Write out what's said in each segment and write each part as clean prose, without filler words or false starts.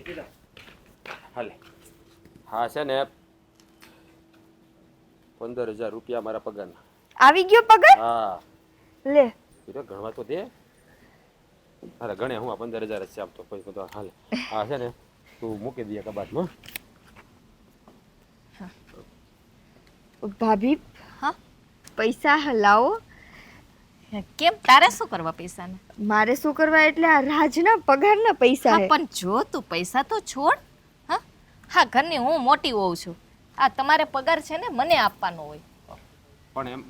હાલે હા છે ને 15,000 રૂપિયા મારા પગારના. આવી ગયો પગાર? હા લે કીધું ગણવા તો દે. અરે ગણે હું આ 15,000 જ છે આમ તો પછી બધું હાલે. હા છે ને તું મૂકી દે કબાટમાં. ભાભી હા પૈસા લાવો. કેમ તારે શું કરવા પૈસાને? મારે શું કરવા એટલે આ રાજના પગારના પૈસા હા હે. પણ જો તું પૈસા તો છોડ. હા હા ઘરની હું મોટી હોઉં છું. આ તમારે પગાર છે ને મને આપવાનો હોય. પણ એમ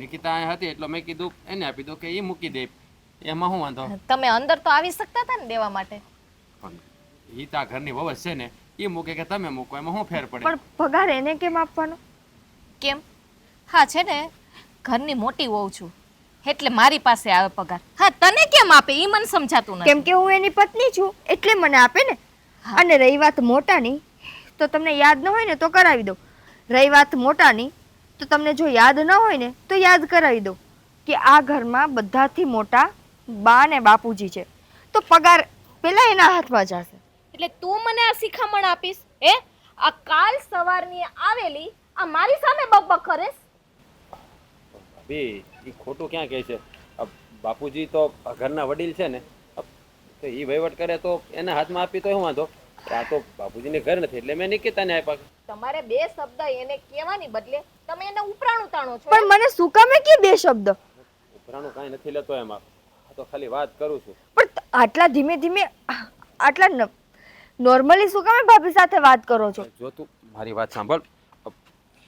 નિકિતા અહીંયા હતી એટલે મેં કીધું એને આપી દો કે એ મૂકી દે એમાં શું વાંધો. તમે અંદર તો આવી શકતા હતા ને દેવા માટે. પણ એ તા ઘરની વવસ છે ને એ મૂકે કે તમે મૂકો એમાં શું ફેર પડે. પણ પગાર એને કેમ આપવાનો? કેમ? હા છે ને ઘરની મોટી હોઉં છું એટલે મારી પાસે આવે પગાર. હા તને કેમ આપે એ મને સમજાતું નથી. કેમ કે હું એની પત્ની છું એટલે મને આપે ને. અને રહી વાત મોટાની તો તમને યાદ ન હોય ને તો કરાવી દો. રહી વાત મોટાની તો તમને જો યાદ ન હોય ને તો યાદ કરાવી દો કે આ ઘરમાં બધાથી મોટા બા ને બાપુજી છે તો પગાર પેલા એના હાથમાં જશે. એટલે તું મને આ શિખામણ આપીશ? હે આ કાલ સવારની આવેલી આ મારી સામે બકબક કરેસ? ભાભી એ ખોટું ક્યાં કહે છે. બાપુજી તો ઘરના વડીલ છે ને તો એ વહીવટ કરે તો એના હાથમાં આપી તો શું વાંધો. આ તો બાપુજીને ઘર નથી એટલે મેં નિકિતાને આપ્યા. તમારે બે શબ્દ એને કહેવાની બદલે તમે એને ઉપરાણું તાણો છો. પણ મને શું કામે કે બે શબ્દ? ઉપરાનું કાંઈ નથી લેતો એમાં. આ તો ખાલી વાત કરું છું. પણ આટલા ધીમે ધીમે આટલા નોર્મલી શું કામે ભાભી સાથે વાત કરો છો? જો તું મારી વાત સાંભળ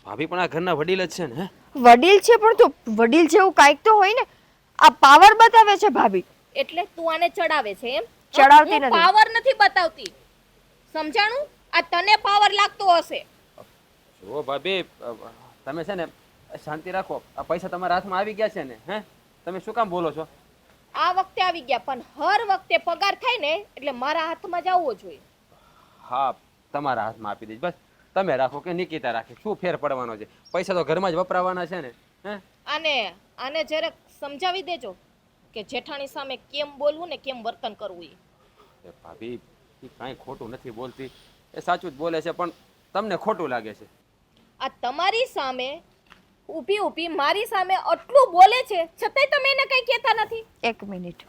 ભાભી પણ આ ઘરના વડીલ જ છે ને. વડીલ છે પણ તો વડીલ જેવું કાંઈક તો હોય ને. આ પાવર બતાવે છે ભાભી. એટલે તું આને ચડાવે છે એમ? ચડાવતી હું નથી. પાવર નથી બતાવતી. સમજાણું? આ તને પાવર લાગતો હશે. જો ભાભી તમે છે ને શાંતિ રાખો. આ પૈસા તમારા હાથમાં આવી ગયા છે ને હે તમે શું કામ બોલો છો? આ વખતે આવી ગયા પણ હર વખતે પગાર થાય ને એટલે મારા હાથમાં જ આવવો જોઈએ. હા તમારા હાથમાં આપી દઈશ બસ. તમે રાખો કે નિકિતા રાખે શું ફેર પડવાનો છે. પૈસા તો ઘરમાં જ વપરાવાના છે ને. હે આને જરાક સમજાવી દેજો કે જેઠાણી સામે કેમ બોલવું ને કેમ વર્તન કરવું. એ ભાભી એ કાંઈ ખોટું નથી બોલતી. એ સાચું જ બોલે છે પણ તમને ખોટું લાગે છે. આ તમારી સામે ઊભી ઊભી મારી સામે આટલું બોલે છે છતાંય તમે એને કંઈ કહેતા નથી. એક મિનિટ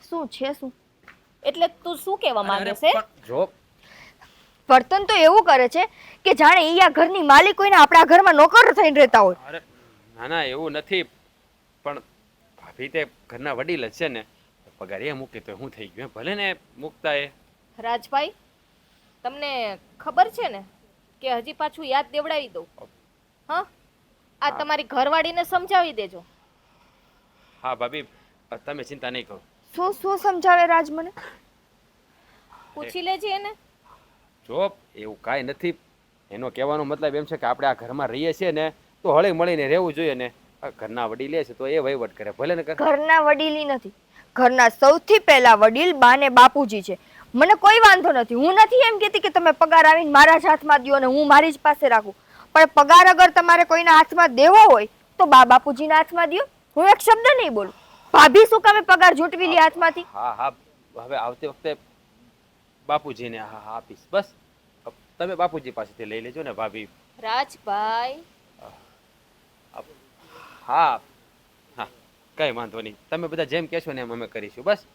શું છે શું? એટલે તું શું કહેવા માંગે અરે, છે? પણ જો વર્તન તો એવું કરે છે કે જાણે ઈ આ ઘરની માલિક હોય ને આપણા ઘરમાં નોકર થઈને રહેતા હોય. અરે ના ના એવું નથી પણ ભાભી તે ઘરના વડીલ જ છે ને પગાર એ મૂકે તો શું થઈ ગયું ભલે ને મૂકતા એ. રાજભાઈ તમને ખબર છે ને કે હજી પાછું યાદ દેવડાવી દઉં. હા આ તમારી ઘરવાળીને સમજાવી દેજો. હા ભાભી તમે ચિંતા નહીં કરો. શું શું સમજાવે રાજ મને? પૂછી લેજે એને. જો એવું કાંઈ નથી. એનો કહેવાનો મતલબ એમ છે કે આપણે આ ઘરમાં રહીએ છીએ ને તો હળી મળીને રહેવું જોઈએ ને. આ ઘરના વડીલે છે તો એ વહીવટ કરે ભલે ને કરે. ઘરના વડીલી નથી. ઘરના સૌથી પહેલા વડીલ બા ને બાપુજી છે. મને કોઈ વાંધો નથી. હું નથી એમ કહેતી કે તમે પગાર આવીને મારા જ હાથમાં દ્યો અને હું મારી જ પાસે રાખું. પણ પગાર અગર તમારે કોઈના હાથમાં દેવો હોય તો બા બાપુજીના હાથમાં દ્યો. હું એક શબ્દ નહીં બોલું. ભાભી શું કામે પગાર ઝૂંટવી લે હાથમાંથી? હા હા હવે આવતી વખતે બાપુજીને હા હા આપીશ બસ. તમે બાપુજી પાસેથી લઈ લેજો ને ભાભી. રાજભાઈ હા હા કઈ વાંધો નહીં. તમે બધા જેમ કહેશો ને એમ અમે કરીશું બસ.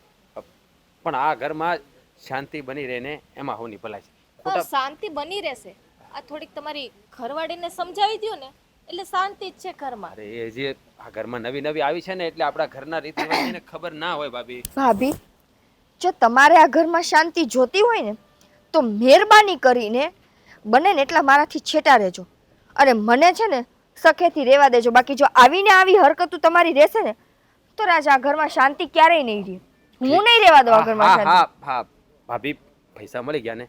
પણ આ ઘરમાં શાંતિ બની રહે ને એમાં હોની ભલાઈ છે. શાંતિ બની રહેશે. આ થોડીક તમારી ઘરવાળીને સમજાવી દો ને એટલે શાંતિ જ છે ઘરમાં. અરે એ જે આ ઘરમાં નવી નવી આવી છે ને એટલે આપણા ઘરના રીતિ રિવાજને ખબર ના હોય ભાભી. ભાભી જો તમારે આ ઘરમાં શાંતિ જોતી હોય ને તો મહેરબાની કરીને બને ને એટલા મારાથી છેટા રહેજો અને મને છે ને સખેથી રહેવા દેજો. બાકી જો આવીને આવી હરકતું તમારી રહેશે ને તો રાજ આ ઘરમાં શાંતિ ક્યારેય નહીં રહે. હું નહીં રહેવા દઉં આ ઘરમાં શાંતિ. હા હા ભાભી પૈસા મળી ગયા ને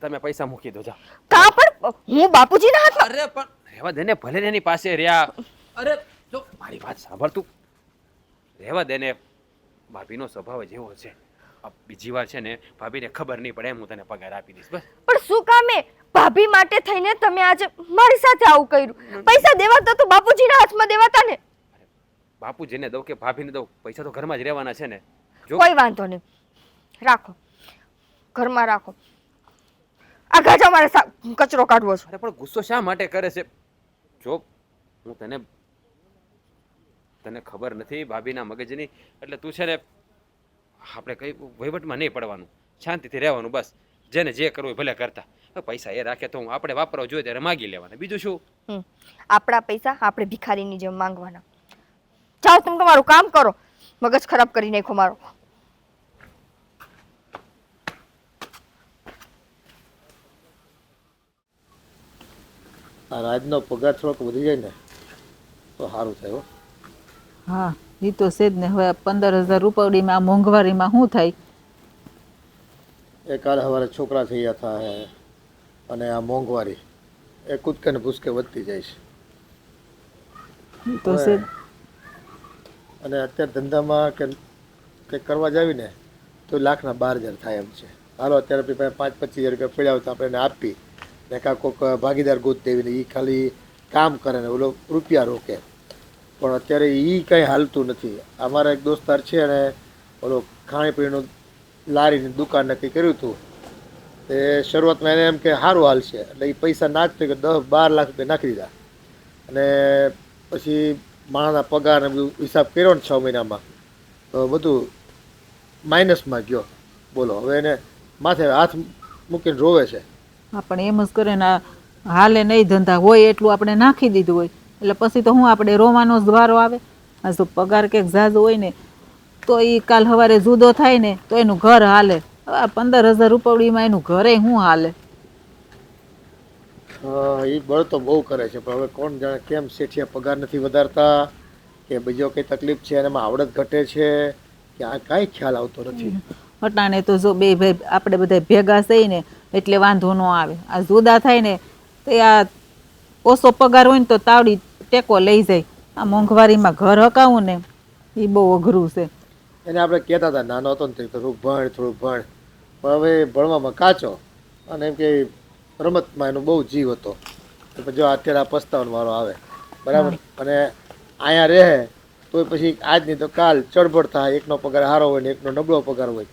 તમે પૈસા મૂકી દો જા. કા પણ હું બાપુજીના હાથમાં. અરે પણ રહેવા દે ને ભલે ને એની પાસે રહ્યા. અરે જો મારી વાત સાંભળ તું રહેવા દે ને. ભાભીનો સ્વભાવ જ એવો છે. બીજી વાર છે ને ભાભીને ખબર નહીં પડે એમ હું તને પગાર આપી દઈશ બસ. પણ શું કામે ભાભી માટે થઈને તમે આજે મારી સાથે આવું કર્યું? પૈસા દેવાતા તો બાપુજીના હાથમાં દેવાતા ને. બાપુજીને દઉં કે ભાભીને દઉં પૈસા તો ઘરમાં જ રહેવાના છે ને. જો કોઈ વાંધો નહીં રાખો. ઘરમાં રાખો. આ ગાજા મારે કચરો કાઢવો છે. અરે પણ ગુસ્સો શા માટે કરે છે? જો હું તને ખબર નથી ભાભીના મગજની, એટલે તું છે ને આપણે કઈ વહીવટમાં નહીં પડવાનું, શાંતિથી રહેવાનું બસ. જેને જે કરવું ભલે કરતા. પૈસા એ રાખે તો હું આપણે વાપરવા જોઈએ ત્યારે માગી લેવાના, બીજું શું? આપણા પૈસા આપણે ભિખારીની જેમ માંગવાના. જાઓ તમે તમારું કામ કરો, મગજ ખરાબ કરી નાખો મારો. આ રાજનો પગાર થોડોક વધી જાય ને તો સારું થાય હો. હા એ તો છે જ ને. હવે 15,000 રૂપિયામાં આ મોંઘવારીમાં શું થાય? એ કાલે સવારે છોકરા થઈ ગયા હતા અને આ મોંઘવારી એ કૂદકે ને ભૂસકે વધતી જાય છે. એ તો છે જ. અને અત્યારે ધંધામાં કે કંઈક કરવા જાવી ને તો લાખના 12,000 થાય એમ છે. હાલો અત્યારે આપણી પાસે 5-25,000 રૂપિયા પડ્યા હોય તો આપણે એને આપી ને કાં કોઈક ભાગીદાર ગોત દેવીને એ ખાલી કામ કરે ને ઓલો રૂપિયા રોકે. પણ અત્યારે એ કંઈ હાલતું નથી. અમારા એક દોસ્તાર છે અને ઓલો ખાણીપીણીનું લારીની દુકાનને કંઈ કર્યું હતું તે શરૂઆતમાં એને એમ કે સારું હાલશે એટલે એ પૈસા નાખતો કે 10-12 લાખ રૂપિયા નાખી દીધા. અને પછી માણસના પગાર ને બધું હિસાબ કર્યો ને 6 મહિનામાં તો બધું માઇનસમાં ગયો. બોલો હવે એને માથે હાથ મૂકીને રોવે છે. આપણે એમ જ કરે ને હાલે નહીં ધંધા હોય એટલું આપણે નાખી દીધું હોય એટલે પછી તો હું આપણે રોવાનો જ વારો આવે. આ જો પગાર કંઈક ઝાઝો હોય ને તો એ કાલ સવારે જુદો થાય ને તો એનું ઘર હાલે. હવે 15,000 રૂપિયામાં એનું ઘરે શું હાલે? એ બળ તો બહુ કરે છે પણ હવે કોણ જાણે કેમ શેઠિયા પગાર નથી વધારતા કે બીજો કંઈ તકલીફ છે અને એમાં આવડત ઘટે છે કે આ કાંઈ ખ્યાલ આવતો નથી. અટાણે તો જો બે ભાઈ આપણે બધા ભેગા થઈ ને એટલે વાંધો ન આવે. આ જુદા થાય ને તો આ ઓછો પગાર હોય ને તો તાવડી ટેકો લઈ જાય. આ મોંઘવારીમાં ઘર હકાવું ને એ બહુ અઘરું છે. એને આપણે કહેતા હતા નાનો હતો ને થોડુંક ભણ થોડુંક ભણ, પણ હવે ભણવામાં કાચો અને એમ કે રમતમાં એનો બહુ જીવ હતો. તો જો અત્યારે આ પસ્તાવાનો વારો આવે બરાબર. અને અહીંયા રહે તો પછી આજની તો કાલ ચળબળ થાય. એકનો પગાર સારો હોય ને એકનો નબળો પગાર હોય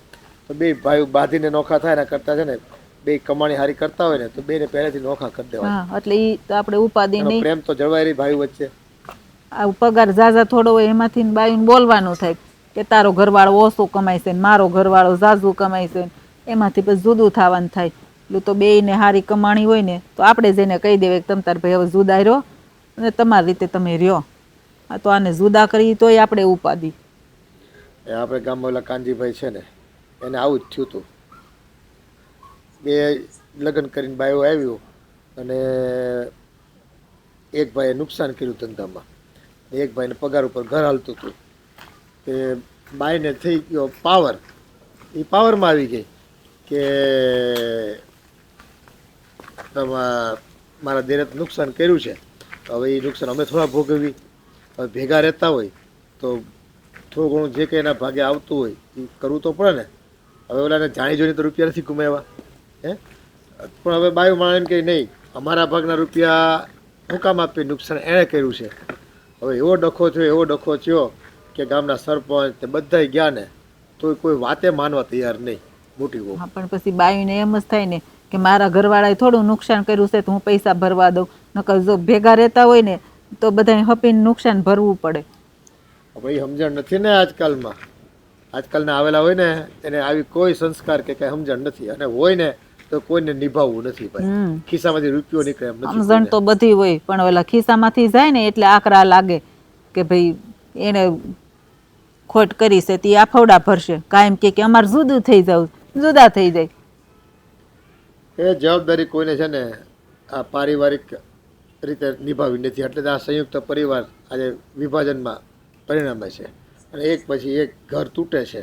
તો બે ભાઈ બાંધીને નોખા થાય ને કરતા છે ને બે કમાણી સારી કરતા હોય ને તો બેને પહેલેથી નોખા કરી દેવાય. હા એટલે એ તો આપણે ઉપાધિ નહીં. પ્રેમ તો જળવાઈ રહી ભાઈ વચ્ચે. આ પગાર ઝાઝા થોડો હોય એમાંથી બાયું બોલવાનું થાય કે તારો ઘરવાળો ઓછો કમાય છે ને મારો ઘરવાળો ઝાઝું કમાય છે ને એમાંથી પછી જુદું થવાનું થાય. એટલું તો બેયને સારી કમાણી હોય ને તો આપણે જઈને કહી દેવાય કે તમ તાર ભાઈ હવે જુદા રહ્યો અને તમારી રીતે તમે રહ્યો. આ તો આને જુદા કરી તોય આપણે ઉપાધિ. એ આપણે ગામમાં ઓલા કાનજીભાઈ છે ને એને આવું જ થયું હતું. બે લગ્ન કરીને બાયો આવ્યું અને એક ભાઈએ નુકસાન કર્યું ધંધામાં, એક ભાઈને પગાર ઉપર ઘર હાલતું હતું. તે બાઈને થઈ ગયો પાવર. એ પાવરમાં આવી ગઈ કે મારા દેરે નુકસાન કર્યું છે હવે એ નુકસાન અમે થોડા ભોગવી. હવે ભેગા રહેતા હોય તો થોડું ઘણું જે કંઈ એના ભાગે આવતું હોય એ કરવું તો પડે ને. હવે ઓલાને જાણી જોઈને તો રૂપિયા નથી ગુમાવ્યા હે. પણ હવે બાયું માણે એમ કે નહીં અમારા ભાગના રૂપિયા હું કામ આપી, નુકસાન એણે કર્યું છે. હવે એવો ડખો થયો કે ગામના સરપંચ તે બધા ગયા ને તો કોઈ વાતે માનવા તૈયાર નહીં. મોટી બહુ. હા પણ પછી બાયુને એમ જ થાય ને કે મારા ઘરવાળાએ થોડું નુકસાન કર્યું છે તો હું પૈસા ભરવા દઉં. નકર જો ભેગા રહેતા હોય ને તો બધાને હપીને નુકસાન ભરવું પડે. હવે એ સમજણ નથી ને આજકાલમાં. આજકાલના આવેલા હોય ને એને આવી કોઈ સંસ્કાર કે કઈ સમજણ નથી. અને હોય ને તો કોઈને નિભાવવું નથી ભાઈ. ખિસ્સામાંથી રૂપિયો નીકળે એમ નથી. સમજણ તો બધી હોય પણ ઓલા ખિસ્સામાંથી જાય ને એટલે આકરા લાગે કે ભાઈ એને ખોટ કરી છે તે આફવડા ભરશે. કાયમ કે અમારે જુદું થઈ જાવ, જુદા થઈ જાય. એ જવાબદારી કોઈને છે ને આ પારિવારિક રીતે નિભાવી નથી. એટલે આ સંયુક્ત પરિવાર આજે વિભાજનમાં પરિણમે છે અને એક પછી એક ઘર તૂટે છે.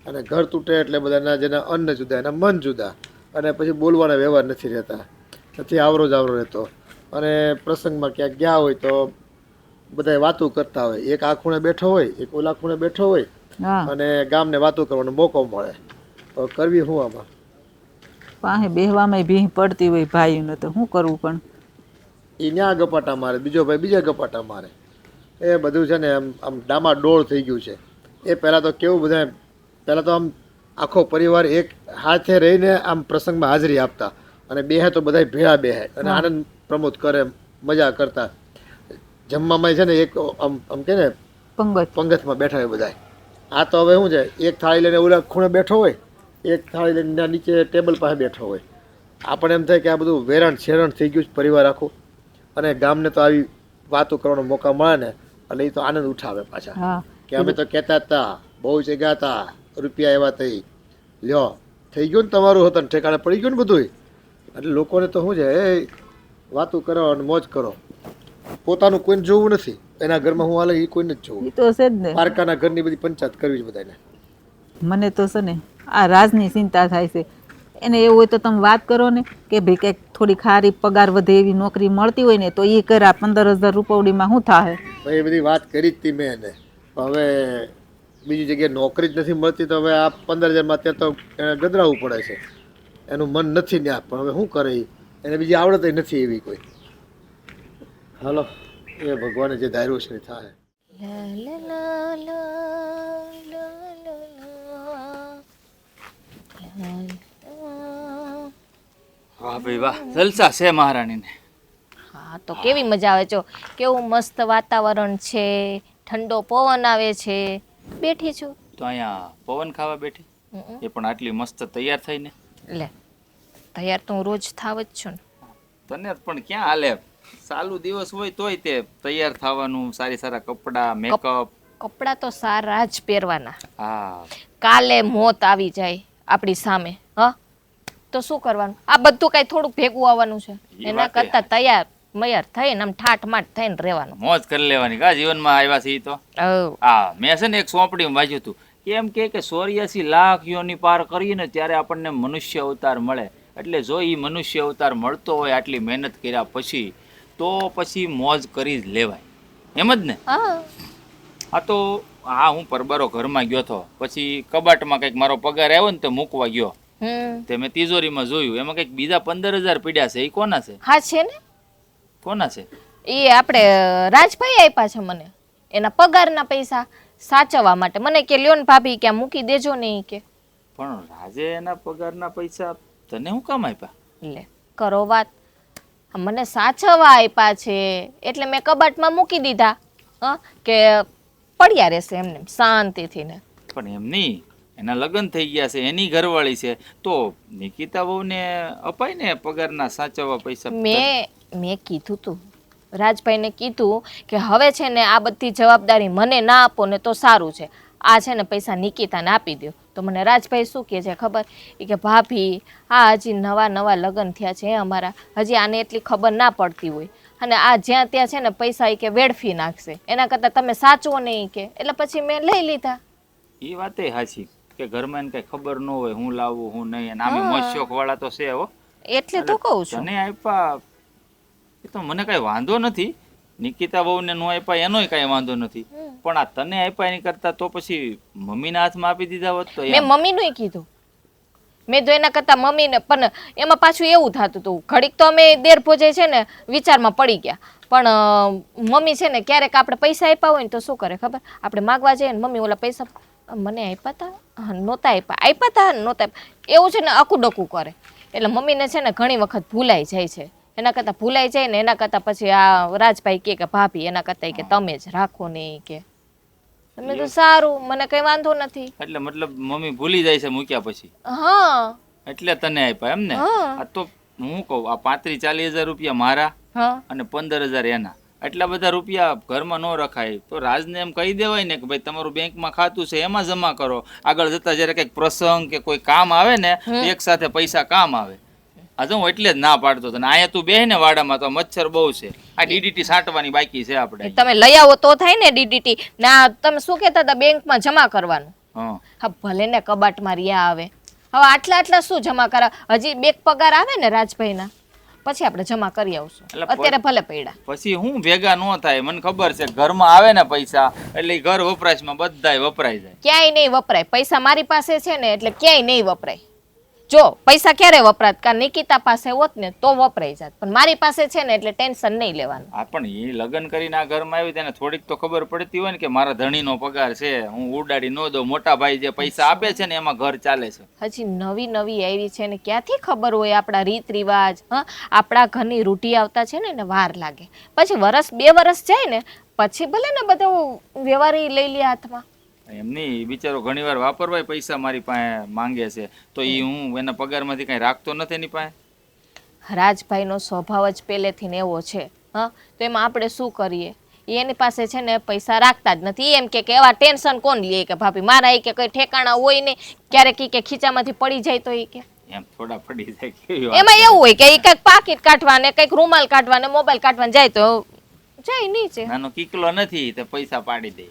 અને ઘર તૂટે એટલે બધાના જેના અન્ન જુદા એના મન જુદા અને પછી બોલવાના વ્યવહાર નથી રહેતા, નથી આવરો જાવરો રહેતો. અને પ્રસંગમાં ક્યાંક ગયા હોય તો બધા વાતો કરતા હોય. એક આ ખૂણે બેઠો હોય એક ઓલા ખૂણે બેઠો હોય અને ગામને વાતો કરવાનો મોકો મળે. તો કરવી શું આમાં? પાસે બેહવામાં ભીહ પડતી હોય ભાઈઓને તો શું કરવું? પણ એ ન્યા ગપાટા મારે, બીજો ભાઈ બીજા ગપાટા મારે. એ બધું છે ને આમ ડામાડોળ થઈ ગયું છે. એ પહેલાં તો કેવું બધા પહેલાં તો આમ આખો પરિવાર એક હાથે રહીને આમ પ્રસંગમાં હાજરી આપતા અને બેહે તો બધા ભેળા બેહે અને આનંદ પ્રમોદ કરે, મજા કરતા. જમવામાં છે ને એક આમ કે ને પંગત પંગતમાં બેઠા હોય બધા. આ તો હવે શું છે, એક થાળી લઈને ઓલા ખૂણે બેઠો હોય, એક થાળી લઈને ત્યાં નીચે ટેબલ પાસે બેઠો હોય. આપણે એમ થાય કે આ બધું વેરાણ છેરણ થઈ ગયું છે પરિવાર આખું. અને ગામને તો આવી વાતો કરવાનો મોકા મળે ને એટલે એ તો આનંદ ઉઠાવે પાછા હા કે અમે તો કહેતા હતા બહુ જગ્યા હતા, રૂપિયા એવા થઈ લ્યો થઈ ગયું ને તમારું હતું ને ઠેકાણે પડી ગયું ને બધું. એટલે લોકોને તો શું છે, એ વાતો કરો અને મોજ કરો, પોતાનું કોઈને જોવું નથી. એના ઘરમાં હું હાલે એ કોઈને જ જોવું. એ તો છે જ ને. પારકાના ઘરની બધી પંચાયત કરવી જ બધાને. મને તો છે ને આ રાજની ચિંતા થાય છે. એને એવું હોય તો તમે વાત કરો ને કે ભાઈ કંઈક થોડી ખારી પગાર વધે એવી નોકરી મળતી હોય ને તો એ કરા. 15,000 રૂપિયામાં શું થાય? ભાઈ એ બધી વાત કરી જ હતી મેં એને. હવે બીજી જગ્યાએ નોકરી જ નથી મળતી તો હવે આ 15,000માં અત્યારે તો એને ગદરાવવું પડે છે. એનું મન નથી ત્યાં, પણ હવે શું કરે એને બીજી આવડત નથી એવી કોઈ. હાલો એ ભગવાને જે ધાર્યું છે એ થાય. વાહ ભાઈ વાહ, જલસા છે મહારાણીને. હા તો કેવી મજા આવે છો, કેવું મસ્ત વાતાવરણ છે, ઠંડો પવન આવે છે, બેઠી છું. તો અહીંયા પવન ખાવા બેઠી, એ પણ આટલી મસ્ત તૈયાર થઈને. લે તૈયાર તો હું રોજ થાવ જ છું ને. તને પણ ક્યાં હાલે, સાલું દિવસ હોય તોય તે તૈયાર થવાનું, સારી સારા કપડાં, મેકઅપ. કપડાં તો સારા જ પહેરવાના. હા કાલે મોત આવી જાય આપણી સામે, હ તો શું કરવાનું? આ બધું કઈ થોડુંક ભેગું આવવાનું છે? એના કરતા તૈયાર મૈયાર થઈને આમ ઠાઠ માઠ થઈને રહેવાનું, મોજ કરી લેવાની. કા જીવનમાં આવ્યા છે ઈ તો. હા મેં છે ને એક સોંપડીમાં વાંચ્યું હતું કે એમ કે 84 લાખ યોની પાર કરીએ ને ત્યારે આપણને મનુષ્ય અવતાર મળે. એટલે જો એ મનુષ્ય અવતાર મળતો હોય આટલી મહેનત કર્યા પછી, તો પછી મોજ કરી જ લેવાય, એમ જ ને? હા તો હા હું પરબારો ઘરમાં ગયો હતો, પછી કબાટમાં કંઈક મારો પગાર આવ્યો ને તો મૂકવા ગયો, તે મેં તિજોરીમાં જોયું એમાં કંઈક બીજા 15,000 પીડ્યા છે. એ કોના છે? હા છે ને, કોના છે? એ આપણે રાજભાઈ આપ્યા છે મને, એના પગારના પૈસા સાચવવા માટે. મને કે લ્યો ને ભાભી કે મૂકી દેજો ને. ઈ કે પણ રાજે એના પગારના પૈસા તને શું કામ આપ્યા? લે કરો વાત, મને સાચવવા આપ્યા છે એટલે મેં કબાટમાં મૂકી દીધા, કે પડ્યા રહેશે એમને શાંતિથી ને. પણ એમ નહીં, એના લગ્ન થઈ ગયા છે, એની ઘરવાળી છે, તો નિકિતા વહુને અપાય ને પગારના સાચવવા પૈસા. મેં કીધું તું રાજભાઈને, કીધું કે હવે છે ને આ બધી જવાબદારી મને ના આપો ને તો સારું છે, આ છે ને પૈસા નિકિતાને આપી દો. તો મને રાજભાઈ શું કહે છે ખબર? એ કે ભાભી આ હજી નવા લગ્ન થયા છે અમારા, હજી આને એટલી ખબર ના પડતી હોય, અને આ જ્યાં ત્યાં છે ને પૈસા કે વેડફી નાખશે, એના કરતાં તમે સાચવો નહીં કે. એટલે પછી મેં લઈ લીધા. એ વાતે સાચી કે ઘરમાં એને કઈ ખબર ન હોય હું લાવું હું નહીં, અને આમે મોશોક વાળા તો છે હો. એટલે તો કહું છું. તને આપ્યા એ તો મને કઈ વાંધો નથી, નિકિતા વહુને નો આપ્યા એનોય કઈ વાંધો નથી, પણ આ તને આપ્યા એની કરતા તો પછી મમ્મીના હાથમાં આપી દીધા હોત તો. મેં મમ્મીનું કીધું, મેં તો એના કરતા મમ્મીને, પણ એમાં પાછું એવું થતું હતું ઘડીક તો અમે દેર ભોજે છે ને વિચારમાં પડી ગયા. પણ મમ્મી છે ને ક્યારેક આપણે પૈસા આપ્યા હોય ને તો શું કરે ખબર? આપણે માગવા જઈએ ને મમ્મી ઓલા પૈસા મને આપ્યા હતા, નહોતા આપ્યા હતા, નહોતા આપ્યા, એવું છે ને આખું ડકું કરે. એટલે મમ્મીને છે ને ઘણી વખત ભૂલાઈ જાય છે. એના કરતાં ભૂલાઈ જાય ને એના કરતાં પછી આ રાજભાઈ કે ભાભી એના કરતાં કે તમે જ રાખો ને. કે તમે તો સારું, મને કઈ વાંધો નથી. એટલે મતલબ મમ્મી ભૂલી જાય છે મૂક્યા પછી? હા એટલે તને આપ્યા એમ ને? આ તો હું કહું આ 35-40 હજાર રૂપિયા મારા અને 15,000 એના, એટલા બધા રૂપિયા ઘરમાં ન રખાય. તો રાજને એમ કહી દેવાય ને કે ભાઈ તમારું બેંકમાં ખાતું છે એમાં જમા કરો, આગળ જતા જયારે કંઈક પ્રસંગ કે કોઈ કામ આવે ને એક સાથે પૈસા કામ આવે. આજે હું એટલે જ ના પાડતો હતો. અહીંયા તું બેહ ને વાડામાં તો મચ્છર બહુ છે, આ ડીડીટી સાટવાની બાકી છે આપણે. તમે લઈ આવો તો થાય ને ડીડીટી. ના તમે શું કહેતા હતા બેંકમાં જમા કરવાનું? હા ભલે ને કબાટમાં રહ્યા આવે, હવે આટલા શું જમા કરા? હજી બે પગાર આવે ને રાજભાઈના પછી આપણે જમા કરી આવશું, અત્યારે ભલે પડ્યા. પછી હું ભેગા ન થાય, મને ખબર છે ઘરમાં આવે ને પૈસા એટલે ઘર વપરાશમાં બધાય વપરાઈ જાય. ક્યાંય નહીં વપરાય પૈસા, મારી પાસે છે ને એટલે ક્યાંય નહીં વપરાય. જો પૈસા ક્યારે વપરાત કા નિકિતા પાસે હોત ને તો વપરાઈ જાત, પણ મારી પાસે છે ને એટલે ટેન્શન નહીં લેવાનું. આ પણ એ લગ્ન કરીને આ ઘરમાં આવી તેને થોડીક તો ખબર પડતી હોય ને કે મારા ધણીનો પગાર છે, હું ઉડાડી ન દઉં. મોટા ભાઈ જે પૈસા આપે છે ને એમાં ઘર ચાલે છે. હજી નવી નવી આવી છે ને ક્યાંથી ખબર હોય આપણા રીત રિવાજ, આપણા ઘરની રૂઢી આવતા છે ને એને વાર લાગે. પછી વરસ 2 વર્ષ જાય ને પછી ભલે ને બધું વ્યવહારી લઈ લે હાથમાં. એમની બિચારો ઘણી વાર વાપરવાય પૈસા મારી પાસે માંગે છે તો એ હું એના પગારમાંથી કઈ રાખતો નથી એની પાસે. રાજભાઈનો સ્વભાવ જ પહેલેથી ને એવો છે. તો એમાં આપણે શું કરીએ? એની પાસે છે ને પૈસા રાખતા જ નથી. એમ કે એવા ટેન્શન કોણ લે કે ભાભી મારા એ કે કઈ ઠેકાણા હોય ને ક્યારેક કે ખીચામાંથી પડી જાય તો એ કે એમ થોડા પડી જાય કેવી વાત એમાં એવું હોય કે એ કઈક પાકીટ કાઢવા ને કઈક રૂમાલ કાઢવા ને મોબાઈલ કાઢવા જાય તો જાય નીચે. નાનો કીકલો નથી તો પૈસા પાડી દે.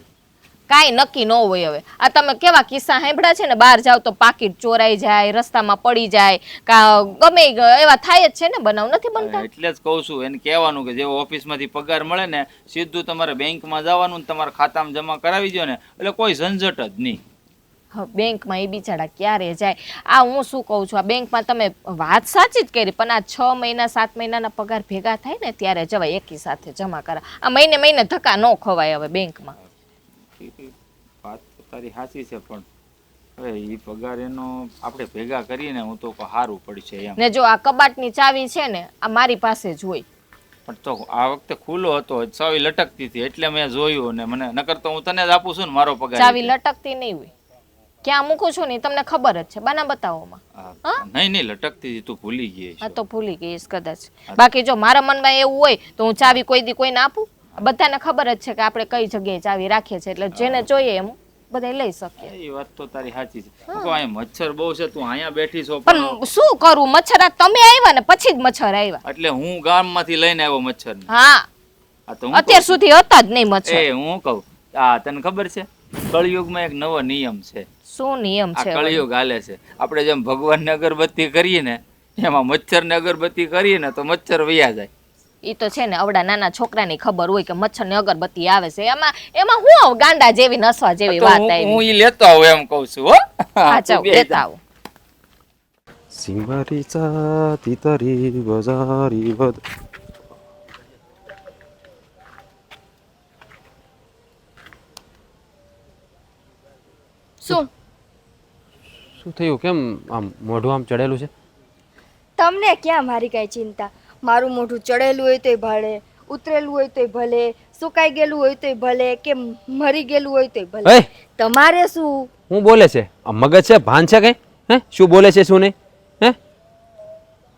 કાંઈ નક્કી ન હોય. હવે આ તમે કેવા કિસ્સા સાંભળ્યા છે ને, બહાર જાવ તો પાકીટ ચોરાઈ જાય, રસ્તામાં પડી જાય, કા ગમે એવા થાય જ છે ને, બનાવ નથી બનતા. એટલે જ કહું છું એને કહેવાનું કે જેવો ઓફિસમાંથી પગાર મળે ને સીધું તમારે બેંકમાં જવાનું, તમારા ખાતામાં જમા કરાવી દો ને એટલે કોઈ ઝંઝટ જ નહીં. બેંકમાં એ બિચારા ક્યારે જાય? આ હું શું કહું છું, આ બેંકમાં તમે વાત સાચી જ કરી, પણ આ 6 મહિના 7 મહિનાના પગાર ભેગા થાય ને ત્યારે જવાય એકી સાથે જમા કરા. આ મહિને મહિને ધક્કા ન ખવાય હવે બેંકમાં. વાત તો તારી સાચી છે પણ હવે એ પગાર એનો આપણે ભેગા કરીને હું તો સારું પડશે એમ. ને જો આ કબાટની ચાવી છે ને આ મારી પાસે જ હોય. પણ તો આ વખતે ખુલ્લો હતો, ચાવી લટકતી હતી એટલે મેં જોયું ને મને નકર તો હું તને જ આપું છું ને મારો પગાર. ચાવી લટકતી નહીં હોય, ક્યાં મૂકું છું ને તમને ખબર જ છે. બના બતાવોમાં નહીં લટકતી હતી, તું ભૂલી ગઈ. હા તો ભૂલી ગઈશ કદાચ. બાકી જો મારા મનમાં એવું હોય તો હું ચાવી કોઈ દી કોઈને આપું? બધાને ખબર જ છે કે આપણે કઈ જગ્યાએ ચાવી રાખીએ છીએ, એટલે જેને જોઈએ એમ બધા લઈ શકીએ. એ વાત તો તારી સાચી છે. અહીંયા મચ્છર બહુ છે, તું અહીંયા બેઠી છો પણ શું કરું? મચ્છર આ તમે આવ્યા ને પછી જ મચ્છર આવ્યા. એટલે હું ગામમાંથી લઈને આવ્યો મચ્છર. હા અત્યાર સુધી હતા જ નહીં મચ્છર. એ હું કહું આ તને ખબર છે કળિયુગમાં એક નવો નિયમ છે. શું નિયમ છે? કળિયુગ હાલે છે. આપણે જેમ ભગવાનને અગરબત્તી કરીએ ને એમાં મચ્છરને અગરબત્તી કરીએ ને તો મચ્છર વયા જાય. ઈ તો છે ને અવડા નાના છોકરાની ખબર હોય કે મચ્છરની અગરબત્તી આવે છે. એમાં હું ગાંડા જેવી નસવા જેવી વાત આવી. હું ઈ લેતો આવું એમ કહું છું હો. હા ચાલ લેતા આવો. સિંગારીचा तितरी बजारी वद. શું થયું? કેમ આમ મોઢું આમ ચડેલું છે? તમને ક્યાં મારી કઈ ચિંતા? મારું મોઢું ચડેલું હોય તોય ભલે, ઉતરેલું હોય તોય ભલે, સુકાઈ ગયેલું હોય તોય ભલે, કે મરી ગયેલું હોય તોય ભલે. તમારે શું? હું બોલે છે? આ મગજ છે? ભાન છે કઈ? હે શું બોલે છે શું નહીં? હે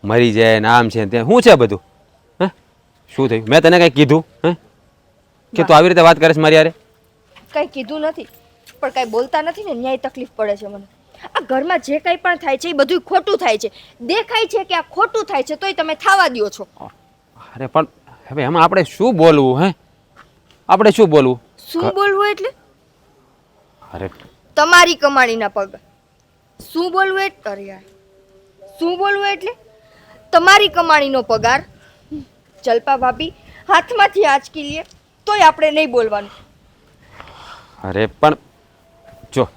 મરી જાય ને આમ છે ત્યાં શું છે બધું? હે શું થયું? મેં તને કઈ કીધું હે કે તું આવી રીતે વાત કરે છે મારી યારે? કઈ કીધું નથી, પણ કઈ બોલતા નથી ને ન્યાય તકલીફ પડે છે મને. આ ઘરમાં જે કંઈ પણ થાય છે એ બધું ખોટું થાય છે. દેખાય છે કે આ ખોટું થાય છે તોય તમે થાવા દ્યો છો. અરે પણ હવે એમાં આપણે શું બોલવું? હે આપણે શું બોલવું? શું બોલવું એટલે? અરે તમારી કમાણીના પગાર. શું બોલવું એટલે? અરે યાર શું બોલવું એટલે તમારી કમાણીનો પગાર. જલ્પા ભાભી હાથમાંથી આંચકી લે તોય આપણે નહીં બોલવાનું. અરે પણ જો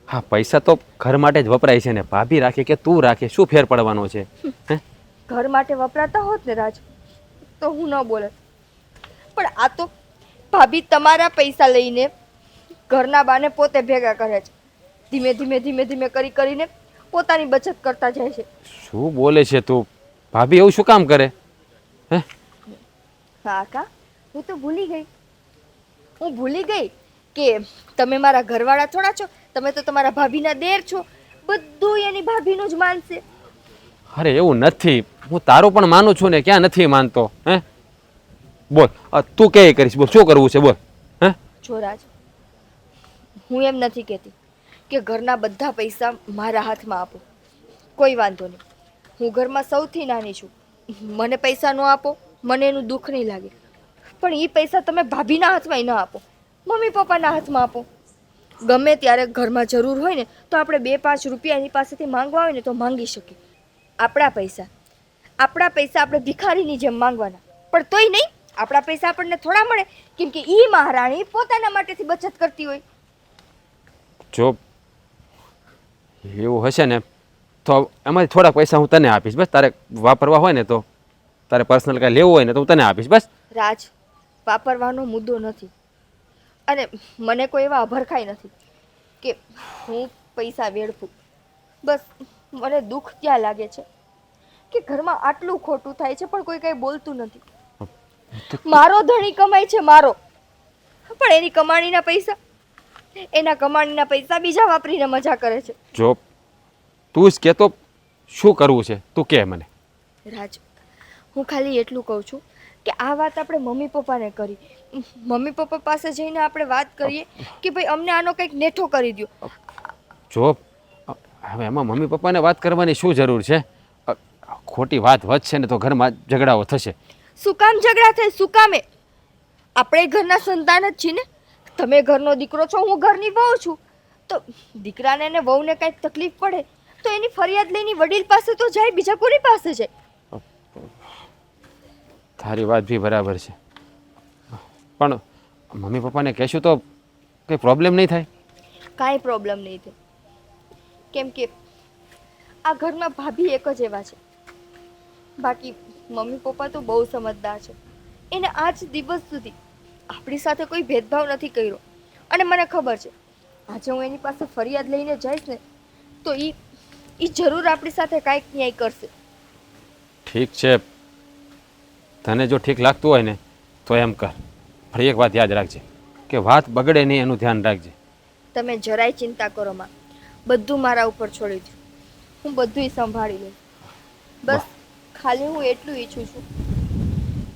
હા પૈસા તો ઘર માટે જ વપરાય છે ને. ભાભી રાખે કે તું રાખે શું ફેર પડવાનો છે? હે ઘર માટે વપરાતા હોત ને રાજ તો હું ન બોલત, પણ આ તો ભાભી તમારા પૈસા લઈને ઘરના બાને પોતે ભેગા કરે છે. ધીમે ધીમે ધીમે ધીમે કરીને પોતાની બચત કરતા જાય છે. શું બોલે છે તું? ભાભી એવું શું કામ કરે? હે હા કા હું તો ભૂલી ગઈ. હું ભૂલી ગઈ કે તમે મારા ઘરવાળા થોડા છો. તમે તો તમારા ભાભીના દેર છો. બધું એની ભાભીનું જ માનશે. અરે એવું નથી, હું તારું પણ માનું છું ને. ક્યાં નથી માનતો? હે બોલ તું કે કરીશ? બોલ શું કરવું છે? બોલ. હે જો રાજ હું એમ નથી કહેતી કે ઘરના બધા પૈસા મારા હાથમાં આપો, કોઈ વાંધો નહીં. હું ઘરમાં સૌથી નાની છું. મને પૈસા ન આપો મને એનું દુઃખ નહીં લાગે, પણ એ પૈસા તમે ભાભીના હાથમાં ન આપો, મમ્મી પપ્પાના હાથમાં આપો. ગમે ત્યારે ઘરમાં જરૂર હોય ને તો આપણે 2-5 રૂપિયા એની પાસેથી માંગવા હોય ને તો માંગી શકીએ. આપણા પૈસા આપણે ભિખારીની જેમ માંગવાના, પણ તોય નહીં. આપણા પૈસા આપણને થોડા મળે કેમ કે ઈ મહારાણી પોતાના માટેથી બચત કરતી હોય. જો એવું હશે ને તો એમાંથી થોડા પૈસા હું તને આપીશ બસ. તારે વાપરવા હોય ને તો, તારે પર્સનલ કાંઈ લેવું હોય ને તો હું તને આપીશ બસ. રાજ, વાપરવાનો મુદ્દો નથી અને મને કોઈ એવા અભરખાઈ નથી કે હું પૈસા વેડફું. બસ મને દુઃખ ત્યાં લાગે છે કે ઘરમાં આટલું ખોટું થાય છે પણ કોઈ કંઈ બોલતું નથી. મારો ધણી કમાય છે મારો, પણ એની કમાણીના પૈસા બીજા વાપરીને મજા કરે છે. જો તું જ કહેતો શું કરવું છે તું કહે મને. રાજ, હું ખાલી એટલું કહું છું કે આ વાત આપણે મમ્મી પપ્પાને કરી. મમ્મી પપ્પા પાસે જઈને આપણે વાત કરીએ કે ભાઈ અમને આનો કંઈક નેઠો કરી દો. જો હવે એમાં મમ્મી પપ્પાને વાત કરવાની શું જરૂર છે? ખોટી વાત વધશે ને તો ઘરમાં ઝઘડાઓ થશે. શું કામ ઝઘડા થાય? શું કામે? આપણે ઘરના સંતાન જ છીએ ને. તમે ઘરનો દીકરો છો, હું ઘરની વહુ છું. તો દીકરાને ને વહુને કાંઈક તકલીફ પડે તો એની ફરિયાદ લઈને વડીલ પાસે તો જાય, બીજા કોની પાસે જાય? તારી વાત બી બરાબર છે, પણ મમ્મી પપ્પાને કહેશું તો કંઈ પ્રોબ્લેમ નહીં થાય? કાંઈ પ્રોબ્લેમ નહીં થાય, કેમ કે આ ઘરમાં ભાભી એક જ એવા છે. બાકી મમ્મી પપ્પા તો બહુ સમજદાર છે. એને આજ દિવસ સુધી આપણી સાથે કોઈ ભેદભાવ નથી કર્યો અને મને ખબર છે આજે હું એની પાસે ફરિયાદ લઈને જઈશ ને તો એ જરૂર આપણી સાથે કાંઈક ન્યાય કરશે. ઠીક છે, તને જો ઠીક લાગતું હોય ને તો એમ કર, પણ એક વાત યાદ રાખજે કે વાત બગડે નહીં એનું ધ્યાન રાખજે. તમે જરાય ચિંતા કરો માં, બધું મારા ઉપર છોડી દો, હું બધુંય સંભાળી લઈશ. બસ ખાલી હું એટલું ઈચ્છું છું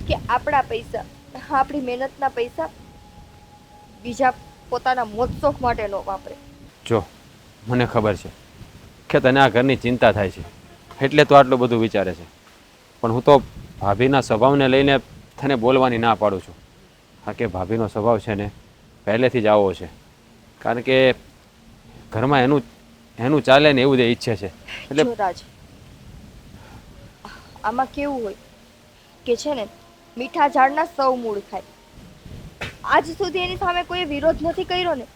કે આપણા પૈસા, આપણી મહેનતના પૈસા બીજા પોતાના મોજશોખ માટે ન વાપરે. જો મને ખબર છે કે તને આ ઘરની ચિંતા થાય છે એટલે તો આટલું બધું વિચારે છે, પણ હું તો ભાભીના સ્વભાવને લઈને તને બોલવાની ના પાડું છું. હા, કે ભાભીનો સ્વભાવ છે ને પહેલેથી જ આવો છે, કારણ કે ઘરમાં એનું ચાલે ને એવું જ એ ઈચ્છે છે. એટલે જો રાજ, આમાં કેવું હોય કે છે ને મીઠા ઝાડના સૌ મૂળ ખાય. આજ સુધી એની સામે કોઈ વિરોધ નથી કર્યો ને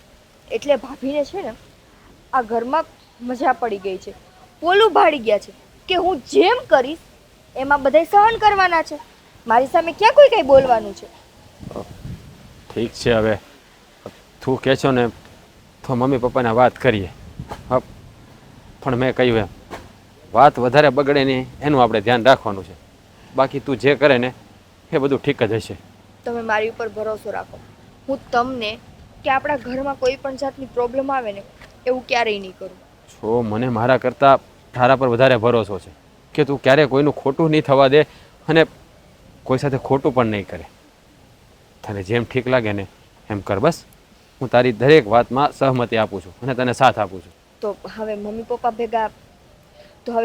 એટલે ભાભીને છે ને આ ઘરમાં મજા પડી ગઈ છે. પોલું ભાડી ગયા છે કે હું જેમ કરીશ એમાં બધાય સહન કરવાના છે, મારી સામે ક્યાં કોઈ કંઈ બોલવાનું છે. ઠીક છે, હવે તું કહે છો ને તો મમ્મી પપ્પાને વાત કરીએ. હા, પણ મેં કહ્યું એમ વાત વધારે બગડે નહીં એનું આપણે ધ્યાન રાખવાનું છે. બાકી તું જે કરે ને એ બધું ઠીક જ હશે. તમે મારી ઉપર ભરોસો રાખો, હું તમને કે આપણા ઘરમાં કોઈ પણ જાતની પ્રોબ્લેમ આવે ને એવું ક્યારેય નહીં કરું. જો મને મારા કરતાં તારા પર વધારે ભરોસો છે કે તું ક્યારેય કોઈનું ખોટું નહીં થવા દે અને કોઈ સાથે ખોટું પણ નહીં કરે. તને જેમ ઠીક લાગે ને એમ કર બસ. હું તારી દરેક વાતમાં સહમતિ આપું છું અને તને સાથ આપું છું. તો હવે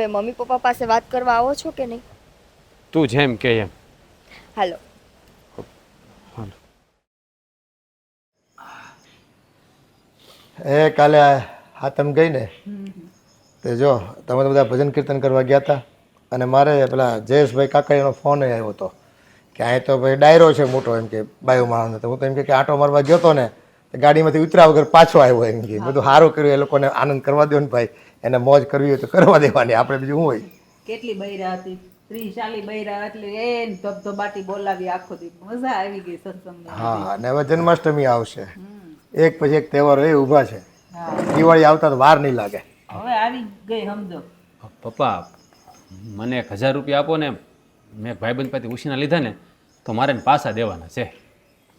મમ્મી પપ્પા પાસે વાત કરવા આવો છો કે નહીં? તું જેમ કે એમ. હાલો. એ કાલે હાતમ ગઈ ને તે જો તમે તો બધા ભજન કીર્તન કરવા ગયા હતા અને મારે પેલા જયેશભાઈ કાકાનો ફોન આવ્યો હતો કે અહીં તો ભાઈ ડાયરો છે મોટો, એમ કે બાયો માણસનો. તો હું તો એમ કે આંટો મારવા ગયો હતો ને ગાડીમાંથી ઉતર્યા વગર પાછો આવ્યો. એમ કે બધું સારું કર્યું, એ લોકોને આનંદ કરવા દો ને ભાઈ, એને મોજ કરવી હોય તો કરવા દેવાની, આપણે બીજું શું હોય. કેટલી બૈરા હતી, 30-40 બૈરા, એટલે એને ધબધબાટી બોલાવી આખો દી, મજા આવી ગઈ સત્સંગમાં. હા, અને હવે જન્માષ્ટમી આવશે, એક પછી એક તહેવારો એ ઊભા છે. દિવાળી આવતા તો વાર નહીં લાગે. હવે આવી ગઈ સમજો. પપ્પા મને 1000 રૂપિયા આપો ને, મેં ભાઈબંધ પાસેથી ઉછીના લીધા ને તો મારે પાછા દેવાના છે.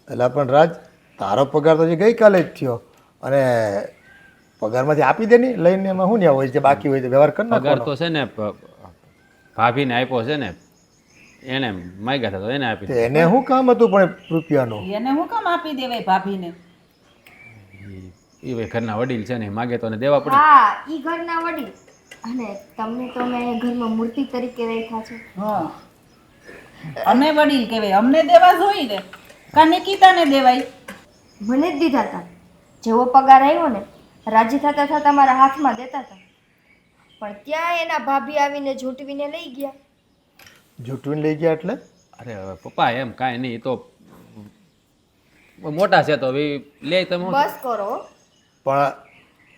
એટલે પણ રાજ, તારો પગાર તો હજી ગઈકાલે જ થયો અને પગારમાંથી આપી દે નહીં લઈને, એમાં શું ન્યા હોય છે, બાકી હોય તો વ્યવહાર કરી પગાર નાખવાનો. તો છે ને ભાભીને આપ્યો છે ને, એને માગ્યા હતા તો એને આપી તો એને શું કામ હતું પણ રૂપિયાનું? એને હું કામ આપી દેવાય ભાભીને? એ ઘરના વડીલ છે ને, માગે તો એને દેવા પડે. હા, ઈ ઘરના વડીલ અને તમને તો મેં ઘરમાં મૂર્તિ તરીકે રાખ્યા છે. હા, અમે વડીલ કહેવાય, અમને દેવા જોઈએ ને, કા નિકિતાને દેવાય? મને જ દીધા હતા. જેવો પગાર આવ્યો ને રાજી થતા થતા મારા હાથમાં દેતા હતા, પણ ત્યાં એના ભાભી આવીને ઝૂંટવીને લઈ ગયા. જૂટવીને લઈ ગયા એટલે? અરે હવે પપ્પા એમ કાંઈ નહીં, તો મોટા છે તો હવે લે તમે. બસ કરો. પણ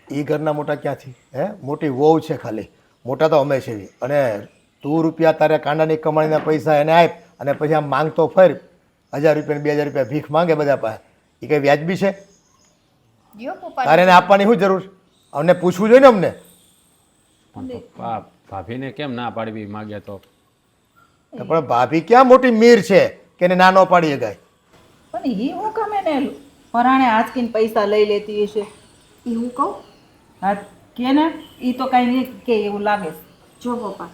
એ ઘરના મોટા ક્યાંથી? હે, મોટી વહુ છે ખાલી. મોટા તો અમે છે અને તું રૂપિયા તારે કાંડાની કમાણીના પૈસા એને આપ અને પછી આમ માંગતો ફર 1000 રૂપિયા 2000 રૂપિયા ભીખ માંગે બધા પાસે એ કંઈ વ્યાજબી છે? દ્યો પપ્પા તારે એને આપવાની શું જરૂર? અમને પૂછવું જોઈએ ને અમને. પણ પપ્પા ભાભીને કેમ ના પાડવી માગ્યા તો? તો પણ ભાભી ક્યાં મોટી મીર છે કે એને ના ન પાડી શકાય? પણ એ હું ગમે ને પરાણે આંચકીને પૈસા લઈ લેતી હશે. એ હું કહું હા કે ને એ તો કાંઈ નહીં કે એવું લાગે છે. જો પપ્પા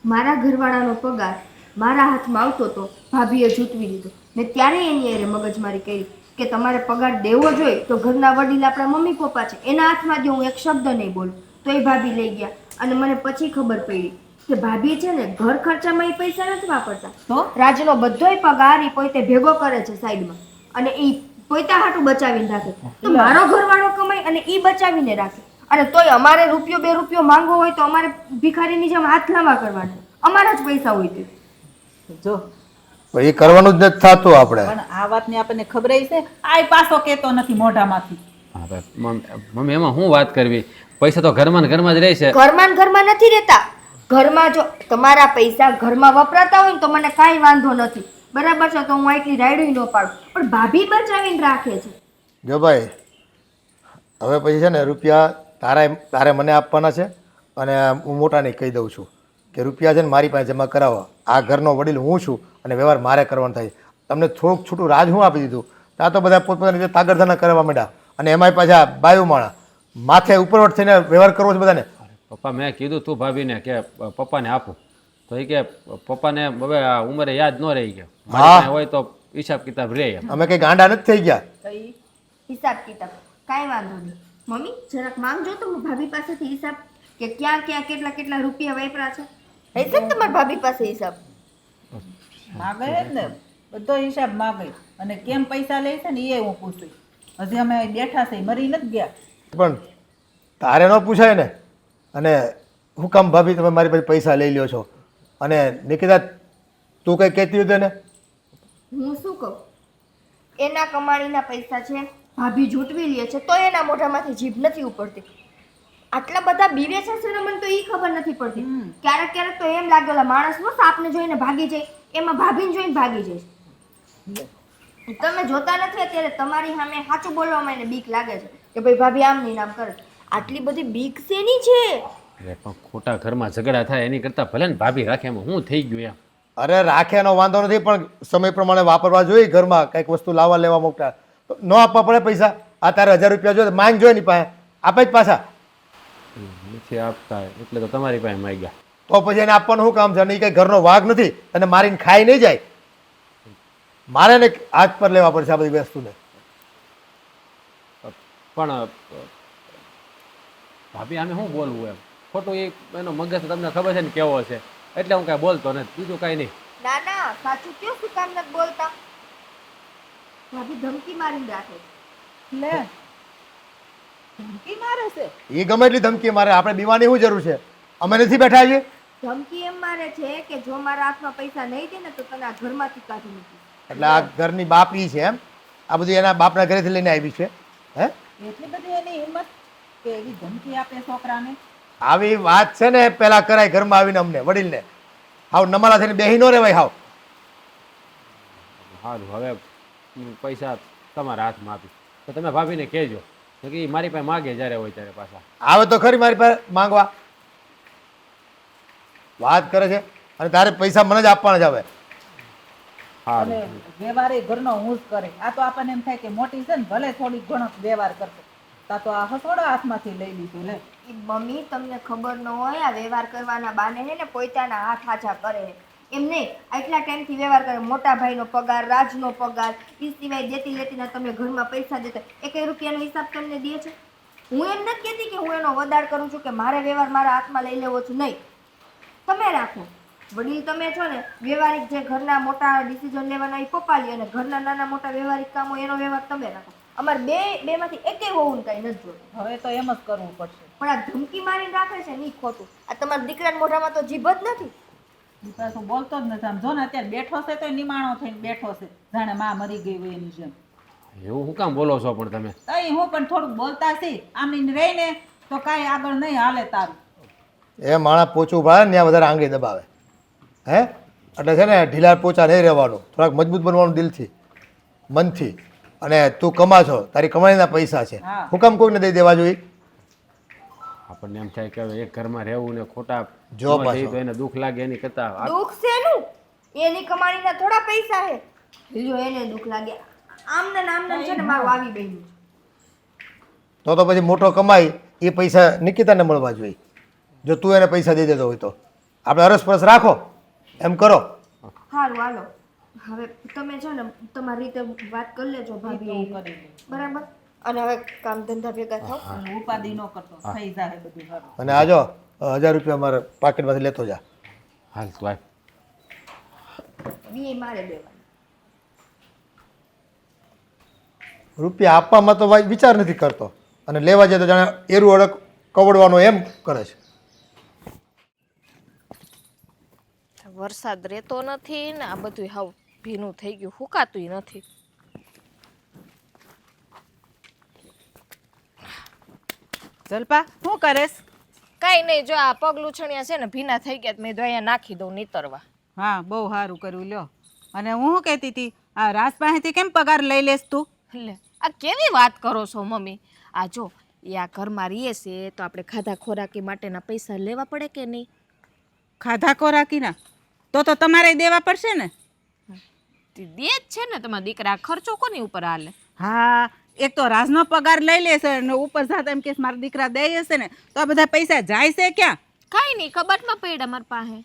મારા ઘરવાળાનો પગાર મારા હાથમાં આવતો તો ભાભીએ જૂટવી લીધો ને ત્યારે એની અરે મગજમારી કરી કે તમારે પગાર દેવો જોઈએ તો ઘરના વડીલ આપણા મમ્મી પપ્પા છે એના હાથમાં જો હું એક શબ્દ નહીં બોલું તો એ ભાભી લઈ ગયા અને મને પછી ખબર પડી કે ભાભી છે ને ઘર ખર્ચામાં એ પૈસા નથી વાપરતા તો રાજનો બધોય પગાર એ પોતે ભેગો કરે છે સાઈડમાં અને એ પોતા હાટું બચાવીને રાખે તો મારો ઘરવાળો કમાય અને એ બચાવીને રાખે અને તોય અમારે રૂપિયો 2 રૂપિયો માંગવો હોય તો અમારે ભિખારીની જેમ હાથ લાંબા કરવાના અમારા જ પૈસા હોય તે જો એ કરવાનું જ નથી થતું આપણે. પણ આ વાતની આપણને ખબર છે આ પાછો કેતો નથી મોઢામાંથી. હા ભાઈ મમ્મી એમાં શું વાત કરવી? પૈસા તો ઘરમાં ને ઘરમાં જ રહે છે. ઘરમાં ને ઘરમાં નથી રહેતા ઘરમાં જો તમારા પૈસા ઘરમાં વપરાતા હોય ને તો મને કાંઈ વાંધો નથી બરાબર છે તો હું આટલી રાયડું ન પાડું પણ ભાભી બચાવીને રાખે છે. જો ભાઈ હવે પછી છે ને રૂપિયા તારે મને આપવાના છે અને હું મોટાને કહી દઉં છું કે રૂપિયા છે ને મારી પાસે જમા કરાવવા. આ ઘરનો વડીલ હું છું અને વ્યવહાર મારે કરવાનો થાય. તમને થોડુંક છૂટું રાજ હું આપી દીધું ત્યાં તો બધા પોતપોતાની રીતે તાગડધાના કરવા માંડ્યા અને એમાંય પાછા બાયું માણા માથે ઉપરવટ થઈને વ્યવહાર કરવો છે બધાને. પપ્પા મેં કીધું તું ભાભીને કે પપ્પાને આપું તો એ કે પપ્પાને હવે આ ઉંમરે યાદ ન રહી ગયો મારી પાસે હોય તો હિસાબ કિતાબ રહે એમ. અમે કંઈ ગાંડા નથી થઈ ગયા. હિસાબ કિતાબ કાંઈ વાંધો નહીં મમ્મી જરાક માંગજો તો હું ભાભી પાસેથી હિસાબ કે ક્યાં ક્યાં કેટલા કેટલા રૂપિયા વાપરા છે હશે ને તમારી ભાભી પાસે હિસાબ? માગે જ ને બધો હિસાબ માગે અને કેમ પૈસા લે છે ને એ હું પૂછું. હજી અમે બેઠા છે મરી નથી ગયા. પણ તારે ન પૂછાય ને. અને હું કામ ભાભી તમે મારી પાસે પૈસા લઈ લ્યો છો અને નિકિતા તું કંઈ કહેતી હતી ને? હું શું કહું એના કમાણીના પૈસા છે ભાભી જૂટવી લે છે તો એના મોઢામાંથી જીભ નથી ઉપડતી. આટલા બધા બીવે છે ને મને તો એ ખબર નથી પડતી. ક્યારેક ક્યારેક તો એમ લાગે ઓલા માણસ નો સાપને જોઈને ભાગી જાય એમાં ભાભીને જોઈને ભાગી જાય. તમે જોતા નથી અત્યારે તમારી સામે સાચું બોલવામાં એને બીક લાગે છે કે ભાઈ ભાભી આમ નહીં આમ કરે. આટલી બધી બીક શેની છે? અરે પણ ખોટા ઘરમાં ઝઘડા થાય એની કરતાં ભલે ને ભાભી રાખે એમાં હું થઈ ગયું એમ. અરે રાખે એનો વાંધો નથી પણ સમય પ્રમાણે વાપરવા જોઈએ. ઘરમાં કંઈક વસ્તુ લાવવા લેવા મોકતા તો ન આપવા પડે પૈસા. આ તારે 1000 રૂપિયા જોઈએ માંગ જોઈએ ની પાસે આપે જ પાછા. નથી આપતા એટલે તો તમારી પાસે માંગ્યા. તો પછી એને આપવાનું શું કામ છે? અને એ કંઈ ઘરનો વાઘ નથી અને મારીને ખાઈ નહીં જાય. મારે ને હાથ પર લેવા પડશે આ બધી વસ્તુને. પણ ભાભી આમે શું બોલવું એમ ખોટું એ એનો મગજ તમને ખબર છે ને કેવો છે એટલે હું કાંઈ બોલતો નથી બીજું કાંઈ નહીં. ના ના સાચું કયો શું કામ નથી બોલતા? ભાભી ધમકી મારીને રાખે છે. લે ધમકી મારે છે. એ ગમે એટલી ધમકી મારે આપણે બીવાની શું જરૂર છે? અમે નથી બેઠા છીએ. ધમકી એમ મારે છે કે જો મારા હાથમાં પૈસા નહીં દે ને તો તને આ ઘરમાંથી કાઢી મૂકી. એટલે આ ઘરની બાપ ઈ છે એમ? આ બધું એના બાપના ઘરેથી લઈને આવી છે હે? એટલી બધી એની હિંમત કે એવી ધમકી આપે છોકરાને. આવી વાત છે ને પેલા કરાય ઘરમાં આવીને અમને વડીલને. હાવ નમાલા થઈને બેહી ન રહેવાય હાવ. સારું હવે પૈસા તમારા હાથમાં આપી તો તમે ભાભીને કહેજો કે ઈ મારી પાસે માગે જ્યારે હોય ત્યારે પાછા. આવે તો ખરી મારી પાસે માંગવા. વાત કરે છે અને તારે પૈસા મને જ આપવાના જ આવે. અને વ્યવહાર એ ઘરનો હું જ કરે. આ તો આપણને એમ થાય કે મોટી છે ને ભલે થોડીક ઘણો વ્યવહાર કરતો તા તો આ હસોડા હાથમાંથી લઈ લીધું. લે ઈ મમ્મી તમને ખબર ન હોય આ વ્યવહાર કરવાના બાને હે ને પોતાના હાથ આછા કરે એમ નહીં. આટલા ટાઈમથી વ્યવહાર કરે. મોટા ભાઈનો પગાર રાજનો પગાર એ સિવાય દેતી લેતીના તમે ઘરમાં પૈસા દેતા 1 રૂપિયાનો હિસાબ તમને દે છે? હું એમ નથી કહેતી કે હું એનો વદાડ કરું છું કે મારે વ્યવહાર મારા હાથમાં લઈ લેવો છે. નહીં તમે રાખો વડીલ તમે છો ને વ્યવહારિક જે ઘરના મોટા ડિસિઝન લેવાના એ પપ્પા લે અને ઘરના નાના મોટા વ્યવહારિક કામો એનો વ્યવહાર તમે રાખો. અમારે બેમાંથી એકેય હોવું કાંઈ નથી જોતું. હવે તો એમ જ કરવું પડશે. પણ આ ધમકી મારીને રાખે છે ને ઈ ખોટું. આ તમારા દીકરાના મોઢામાં તો જીભ જ નથી. દીકરા તો બોલતો જ નથી. આમ જો ને અત્યારે બેઠો છે તો નિમાણો થઈને બેઠો છે જાણે માં મરી ગઈ હોય એની જેમ. એવું શું કામ બોલો છો પણ તમે? તઈ હું પણ થોડુંક બોલતા છી આમ રહીને તો કાંઈ આગળ નહીં હાલે તારું. એ માણસ પોચું ભાડે ને ત્યાં વધારે આંગળી દબાવે. હે એટલે છે ને ઢીલા પોચા નહીં રહેવાનું, થોડાક મજબૂત બનવાનું દિલથી, મનથી. અને તું કમા છો, તારી કમાણીના પૈસા છે, હું કામ કોઈને દઈ દેવા જોઈએ? આપણને એમ થાય કે હવે એક ઘરમાં રહેવું ને ખોટા જો ન પાછો. દઈ તો એને દુઃખ લાગે એની કરતા દુઃખ શેનું? એની કમાણીના થોડા પૈસા હે જો એને દુઃખ લાગે. આમને ને આમને છે ને મારું આવી બન્યું છે. તો પછી મોટો કમાઈ એ પૈસા નિકિતાને મળવા જોઈએ. જો તું એને પૈસા દઈ દેતો હોય તો આપણે અરસપરસ રાખો, એમ કરો. સારું હાલો, હવે તમે છે ને તમારી રીતે વાત કરી લેજો ભાભી, બરાબર? અને હવે કામ ધંધા ભેગા થાવ. ઉપાધિ ન કરતો, થઈ જાય બધું સારું. અને આ જો 1000 રૂપિયા મારા પાકીટમાંથી લેતો જા. હાલ તું આય. બી મારે દેવાનું. રૂપિયા આપવામાં તો ભાઈ વિચાર નથી કરતો, અને લેવા જાય તો જાણે એરું અડક કવડવાનો એમ કરે છે. વરસાદ રહેતો નથી ને આ બધું હાવ ભીનું થઈ ગયું, હુકાતુંય નથી. જલપા શું કરેશ? કાંઈ નહીં, જો આ પગ લૂછણિયા છે ને ભીના થઈ ગયા, મેં તો અહીંયા નાખી દઉં નીતરવા. હા, બહુ સારું કર્યું લ્યો. અને હું શું કહેતી હતી, આ રાસ પાસેથી કેમ પગાર લઈ લેશ તું? લે આ કેવી વાત કરો છો મમ્મી? આ જો એ આ ઘરમાં રહીએ છે તો આપણે ખાધા ખોરાકી માટેના પૈસા લેવા પડે કે નહીં? ખાધા ખોરાકીના તો તમારે દેવા પડશે ને. તે દે જ છે ને તમારા દીકરા, ખર્ચો કોની ઉપર હાલે? હા, એક તો રાજનો પગાર લઈ લેશે અને ઉપર સાથે એમ કે મારા દીકરા દઈ હશે ને તો આ બધા પૈસા જાય છે ક્યાં? કાંઈ નહીં, કબાટમાં પડ્યા મારી પાસે.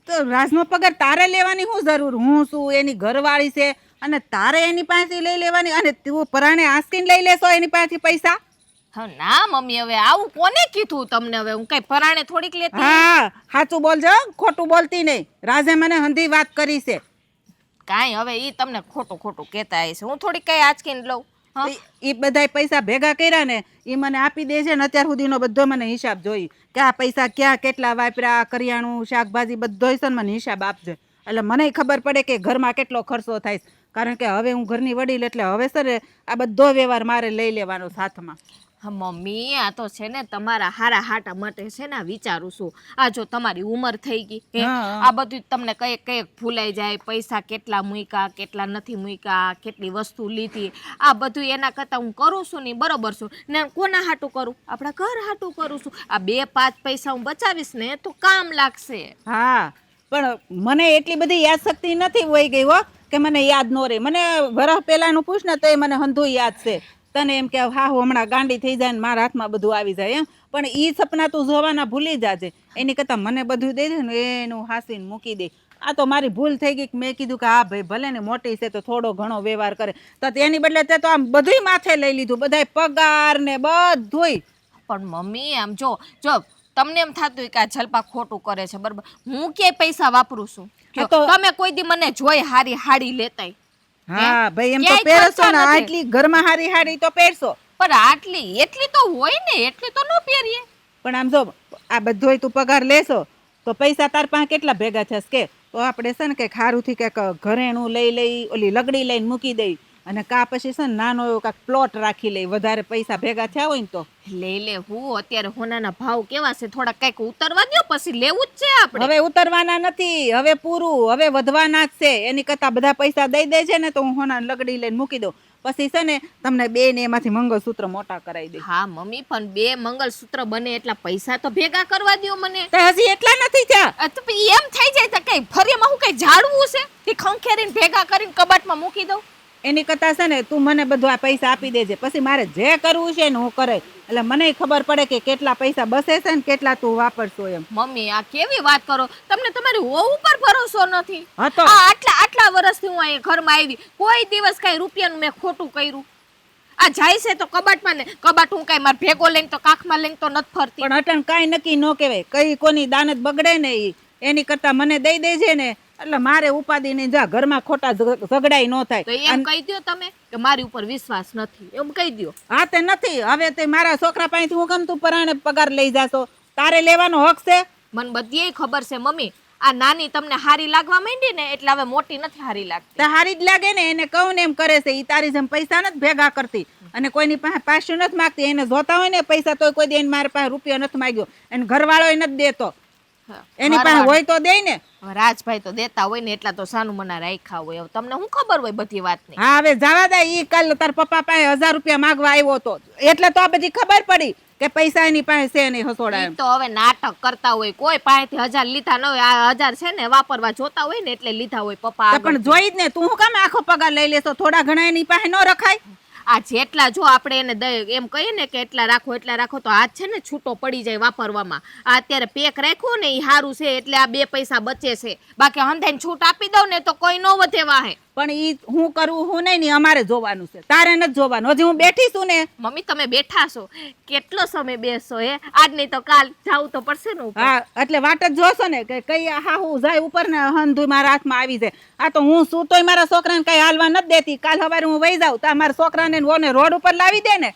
તો રાજનો પગાર તારે લેવાની શું જરૂર? હું શું એની ઘરવાળી છે અને તારે એની પાસેથી લઈ લેવાની, અને તું પરાણે આસ્કીને લઈ લેશો એની પાસેથી પૈસા? હા ના મમ્મી, હવે આવું કોને કીધું તમને? હવે હું કઈ પરાણે થોડીક લેતી. હા, સાચું બોલજો, ખોટું બોલતી નહીં. રાજે મને હંધી વાત કરી છે. કાંઈ હવે ઈ તમને ખોટું ખોટું કહેતા હશે, હું થોડીક કઈ આંચકીને લઉં. હા એ બધાય પૈસા ભેગા કર્યા ને એ મને આપી દે છે ને અત્યાર સુધીનો બધો મને હિસાબ જોઈ કે આ પૈસા ક્યાં કેટલા વાપર્યા, કરિયાણું શાકભાજી બધો છે ને મને હિસાબ આપજે, એટલે મને ખબર પડે કે ઘરમાં કેટલો ખર્ચો થાય. કારણ કે હવે હું ઘરની વડીલ, એટલે હવે સર આ બધો વ્યવહાર મારે લઈ લેવાનો સાથમાં. હા મમ્મી, આ તો છે ને તમારા હારા હાટા માટે છે ને વિચારું છું. આ જો તમારી ઉંમર થઈ ગઈ હે, આ બધું તમને કઈક કઈક ભૂલાઈ જાય, પૈસા કેટલા મૂક્યા કેટલા નથી મૂક્યા, કેટલી વસ્તુ લીધી, આ બધું એના કરતાં હું કરું છું ને બરોબર છું ને. કોના હાટું કરું? આપણા ઘર હાટું કરું છું. આ 2-5 પૈસા હું બચાવીશ ને તો કામ લાગશે. હા, પણ મને એટલી બધી યાદ શક્તિ નથી વહી ગઈ હો કે મને યાદ ન રહે. મને વરસ પહેલાનું પૂછ ને તો એ મને હંધું યાદ છે. તને એમ કે હા હું હમણાં ગાંડી થઈ જાય ને મારા હાથમાં બધું આવી જાય એમ, પણ એ સપના તું જોવાના ભૂલી જાજે. એની કરતાં મને બધું દઈ દે ને એનું હાસીને મૂકી દે. આ તો મારી ભૂલ થઈ ગઈ કે મેં કીધું કે હા ભાઈ ભલે ને મોટી છે તો થોડો ઘણો વ્યવહાર કરે, તો તેની બદલે તે તો આમ બધુંય માથે લઈ લીધું, બધાય પગાર ને બધુંય. પણ મમ્મી આમ જો તમને એમ થતું હોય કે આ જલપા ખોટું કરે છે, બરાબર? હું ક્યાંય પૈસા વાપરું છું? તમે કોઈ દી મને જોઈ હારી હાડી લેતાય? હા ભાઈ, એમ તો પહેરશો ને, આટલી ઘરમાં હારી હાડી તો પહેરશો, પણ આટલી એટલી તો હોય ને, એટલી તો ન પહેરીએ. પણ આમ જો આ બધોય તું પગાર લેશો તો પૈસા તાર પાસે કેટલા ભેગા થશે કે? તો આપણે છે ને કંઈક સારુંથી કંઈક ઘરેણું લઈ ઓલી લગડી લઈને મૂકી દઈ, અને કા પછી છે ને નાનો એવો કાંઈક પ્લોટ રાખી લઈ, વધારે પૈસા ભેગા થયા હોય ને તો. લઈ લે હું અત્યારે હોનાના ભાવ કેવા છે, થોડા કંઈક ઉતરવા દો પછી લેવું જ છે આપણે. હવે ઉતરવાના નથી, હવે પૂરું, હવે વધવાના જ છે. એની કરતાં બધા પૈસા દઈ દે છે ને તો હું હોના લગડી લઈને મૂકી દઉં, પછી છે ને તમને બે ને એમાંથી મંગળસૂત્ર મોટા કરાવી દે. હા મમ્મી, પણ 2 મંગળસૂત્ર બને એટલા પૈસા તો ભેગા કરવા દો મને. તો હજી એટલા નથી થયા. તો એમ થઈ જાય તો કઈ ફરીમાં હું કઈ ઝાડવું છે કે ખંખેરીને ભેગા કરીને કબાટમાં મૂકી દઉં? એની કરતાં છે ને તું મને બધું આ પૈસા આપી દેજે, પછી મારે જે કરવું છે ને હું કરે, એટલે મને ખબર પડે કે કેટલા પૈસા બસે છે ને કેટલા તું વાપરશો એમ. મમ્મી આ કેવી વાત કરો તમને? તમારી વહુ ઉપર ભરોસો નથી? હા તો આટલા વર્ષથી હું અહીંયા ઘરમાં આવી, કોઈ દિવસ કઈ રૂપિયાનું મેં ખોટું કર્યું? આ જાય છે તો કબાટમાં, ને કબાટ હું કઈ માર ભેગો લઈને તો કાખમાં લઈને તો નથી ફરતી. પણ અટણ કાંઈ નક્કી ન કહેવાય, કઈ કોની દાનત બગડે ને એની કરતાં મને દઈ દેજે ને, એટલે મારે ઉપાધિ નહીં, જા ઘરમાં ખોટા ઝઘડાઈ ન થાય. તો એમ કહી દો તમે કે મારી ઉપર વિશ્વાસ નથી, એમ કહી દો. હા તે નથી, હવે તે મારા છોકરા પાસેથી હું કેમ તું પરાણે પગાર લઈ જાશો? તારે લેવાનો હક છે. મને બધી ખબર છે મમ્મી, આ નાની તમને હારી લાગવા માંડી ને એટલે હવે મોટી નથી હારી લાગતી. તો હારી જ લાગે ને, એને કહું ને એમ કરે છે. ઈ તારી જેમ પૈસા નથી ભેગા કરતી અને કોઈની પાસે પાછું નથી માગતી. એને જોતા હોય ને પૈસા તોય કોઈ દે મારી પાસે રૂપિયો નથી માગ્યો, અને ઘરવાળો નથી દેતો. એની પાસે હોય તો દે ને. હવે રાજભાઈ તો દેતા હોય ને એટલા તો સાનું મના રાખ્યા હોય. હવે તમને શું ખબર હોય બધી વાતની? હા હવે જવા દે. ઈ કાલ તાર પપ્પા પાસે 1000 રૂપિયા માગવા આવ્યો હતો એટલે તો આ બધી ખબર પડી કે પૈસા એની પાસે છે નહીં હસોડા ઈ એમ. તો હવે નાટક કરતા હોય. કોઈ પાસેથી 1000 લીધા ન હોય. આ 1000 છે ને વાપરવા જોતા હોય ને એટલે લીધા હોય પપ્પા તો પણ જોઈ જ ને, તું શું કામ આખો પગાર લઈ લેશો? થોડા ઘણા એની પાસે ન રખાય? આ જેટલા જો આપણે એને એમ કહીએ ને કે એટલા રાખો તો હાથ છે ને છૂટો પડી જાય વાપરવામાં. આ અત્યારે પેક રાખ્યું ને એ સારું છે એટલે આ 2 પૈસા બચે છે. બાકી હંધાઈને છૂટ આપી દઉં ને તો કોઈ ન વધે વાહે. પણ ઈ હું કરવું હું નહીં, અમારે જોવાનું છે, તારે નથી જોવાનું. હજી હું બેઠી છું ને. મમ્મી તમે બેઠા છો, કેટલો સમય બેસશો? આજ નહીં તો કાલ જાવું તો પડશે ને ઉપર. હા એટલે વાટ જ જોશો ને કે કઈ હા હું જાય ઉપર ને હંધુય મારા હાથમાં આવી જાય. આ તો હું શું તોય મારા છોકરાને કઈ હાલવા નથી દેતી. કાલ સવારે હું વહી જાઉં તો મારા છોકરાને ઓને રોડ ઉપર લાવી દે ને.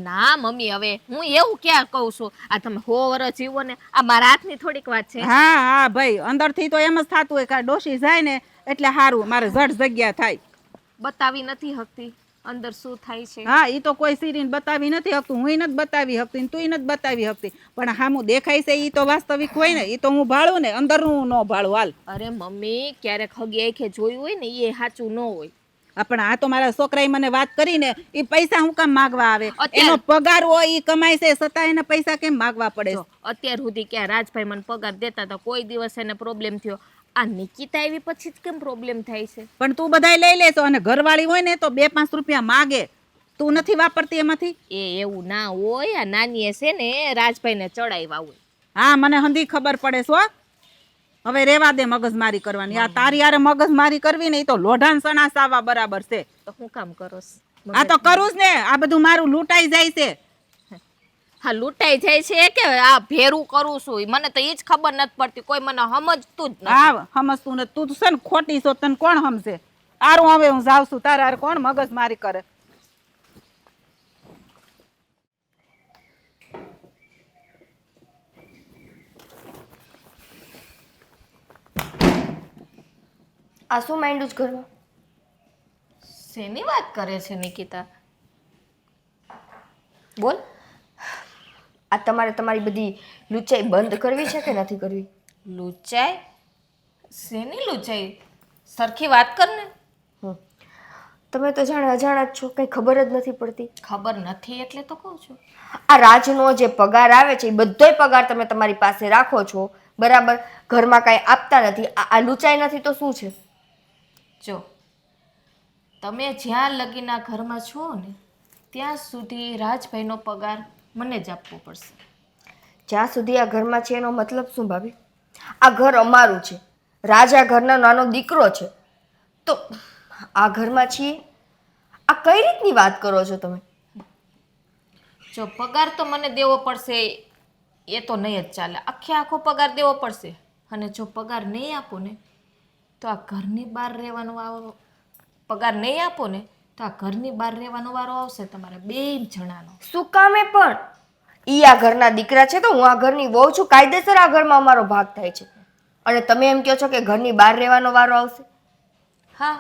ના મમ્મી હવે હું એવું ક્યાં કહું છું? આ તમે 100 વર્ષ જીવો ને, આ મારા હાથની થોડીક વાત છે. હા હા ભાઈ, અંદરથી તો એમ જ થતું હોય કે ડોશી જાય ને એટલે સારું, મારે જડ જગ્યા થાય. બતાવી નથી શકતી અંદર શું થાય છે. હા ઈ તો કોઈ સીરીને બતાવી નથી શકતું, હું નથી બતાવી શકતી ને તું નથી બતાવી શકતી, પણ હામું દેખાય છે ઈ તો વાસ્તવિક હોય ને. ઈ તો હું ભાળું ને, અંદરનું ન ભાળું. હાલ. અરે મમ્મી ક્યારેક હગી આંખે જોયું હોય ને એ સાચું ન હોય. પણ આ તો મારા છોકરાએ મને વાત કરીને ઈ પૈસા હું કામ માંગવા આવે? અત્યારે- એનો પગાર હોય ઈ કમાય છે છતાં એને પૈસા કેમ માંગવા પડે? જો અત્યાર સુધી ક્યાં રાજભાઈ મને પગાર દેતા હતા, કોઈ દિવસ એને પ્રોબ્લેમ થયો. આ નિકિતા આવી પછી જ કેમ પ્રોબ્લેમ થાય છે? પણ તું બધાય લઈ લેશો અને ઘરવાળી હોય ને તો 2-5 રૂપિયા માગે. તું નથી વાપરતી એમાંથી? એવું ના હોય. આ નાની છે ને રાજભાઈને ચડાવ્યા હોય. હા મને હંધી ખબર પડે છો. હવે રેવા દે મગજમારી કરવાની. આ તારી યારે મગજમારી કરવી ને ઈ તો લોઢાન સણા સાવા બરાબર છે. તો હું કામ કરોસ? આ તો કરું જ ને. આ બધું મારું લૂંટાઈ જાય છે. હા લૂંટાઈ જાય છે કે આ ભેરું કરું છું? મને તો એ જ ખબર નથી પડતી. કોઈ મને સમજતું જ નથી. હા સમજતું ને તું છે ને ખોટી છો, તને કોણ સમજે? આરું હવે હું જાઉં છું, તારે હારે કોણ મગજમારી કરે? આ શું માંડ્યું છે ઘરમાં? શેની વાત કરે છે નિકિતા? બોલ. આ તમારે તમારી બધી લૂંચાઈ બંધ કરવી છે કે નથી કરવી? લૂંચાઈ? શેની લૂંચાઈ? સરખી વાત કર ને. તમે તો જાણે અજાણા જ છો, કંઈ ખબર જ નથી પડતી. ખબર નથી એટલે તો કહું છું. આ રાજનો જે પગાર આવે છે એ બધોય પગાર તમે તમારી પાસે રાખો છો, બરાબર? ઘરમાં કાંઈ આપતા નથી. આ લૂંચાઈ નથી તો શું છે? જો તમે જ્યાં લગીના ઘરમાં છો ને ત્યાં સુધી રાજભાઈનો પગાર મને જ આપવો પડશે. જ્યાં સુધી આ ઘરમાં છે એનો મતલબ શું ભાભી? આ ઘર અમારું છે, રાજ આ ઘરનો નાનો દીકરો છે, તો આ ઘરમાં છીએ. આ કઈ રીતની વાત કરો છો તમે? જો પગાર તો મને દેવો પડશે એ તો નહીં જ ચાલે. આખો પગાર દેવો પડશે. અને જો પગાર નહીં આપો ને તો આ ઘરની બહાર રહેવાનો વારો. પગાર નહીં આપો ને તો આ ઘરની બહાર રહેવાનો વારો આવશે તમારે 2 જણાનો. શું કામે? પણ ઈ આ ઘરના દીકરા છે તો હું આ ઘરની વહુ છું. કાયદેસર આ ઘરમાં અમારો ભાગ થાય છે અને તમે એમ કહો છો કે ઘરની બહાર રહેવાનો વારો આવશે? હા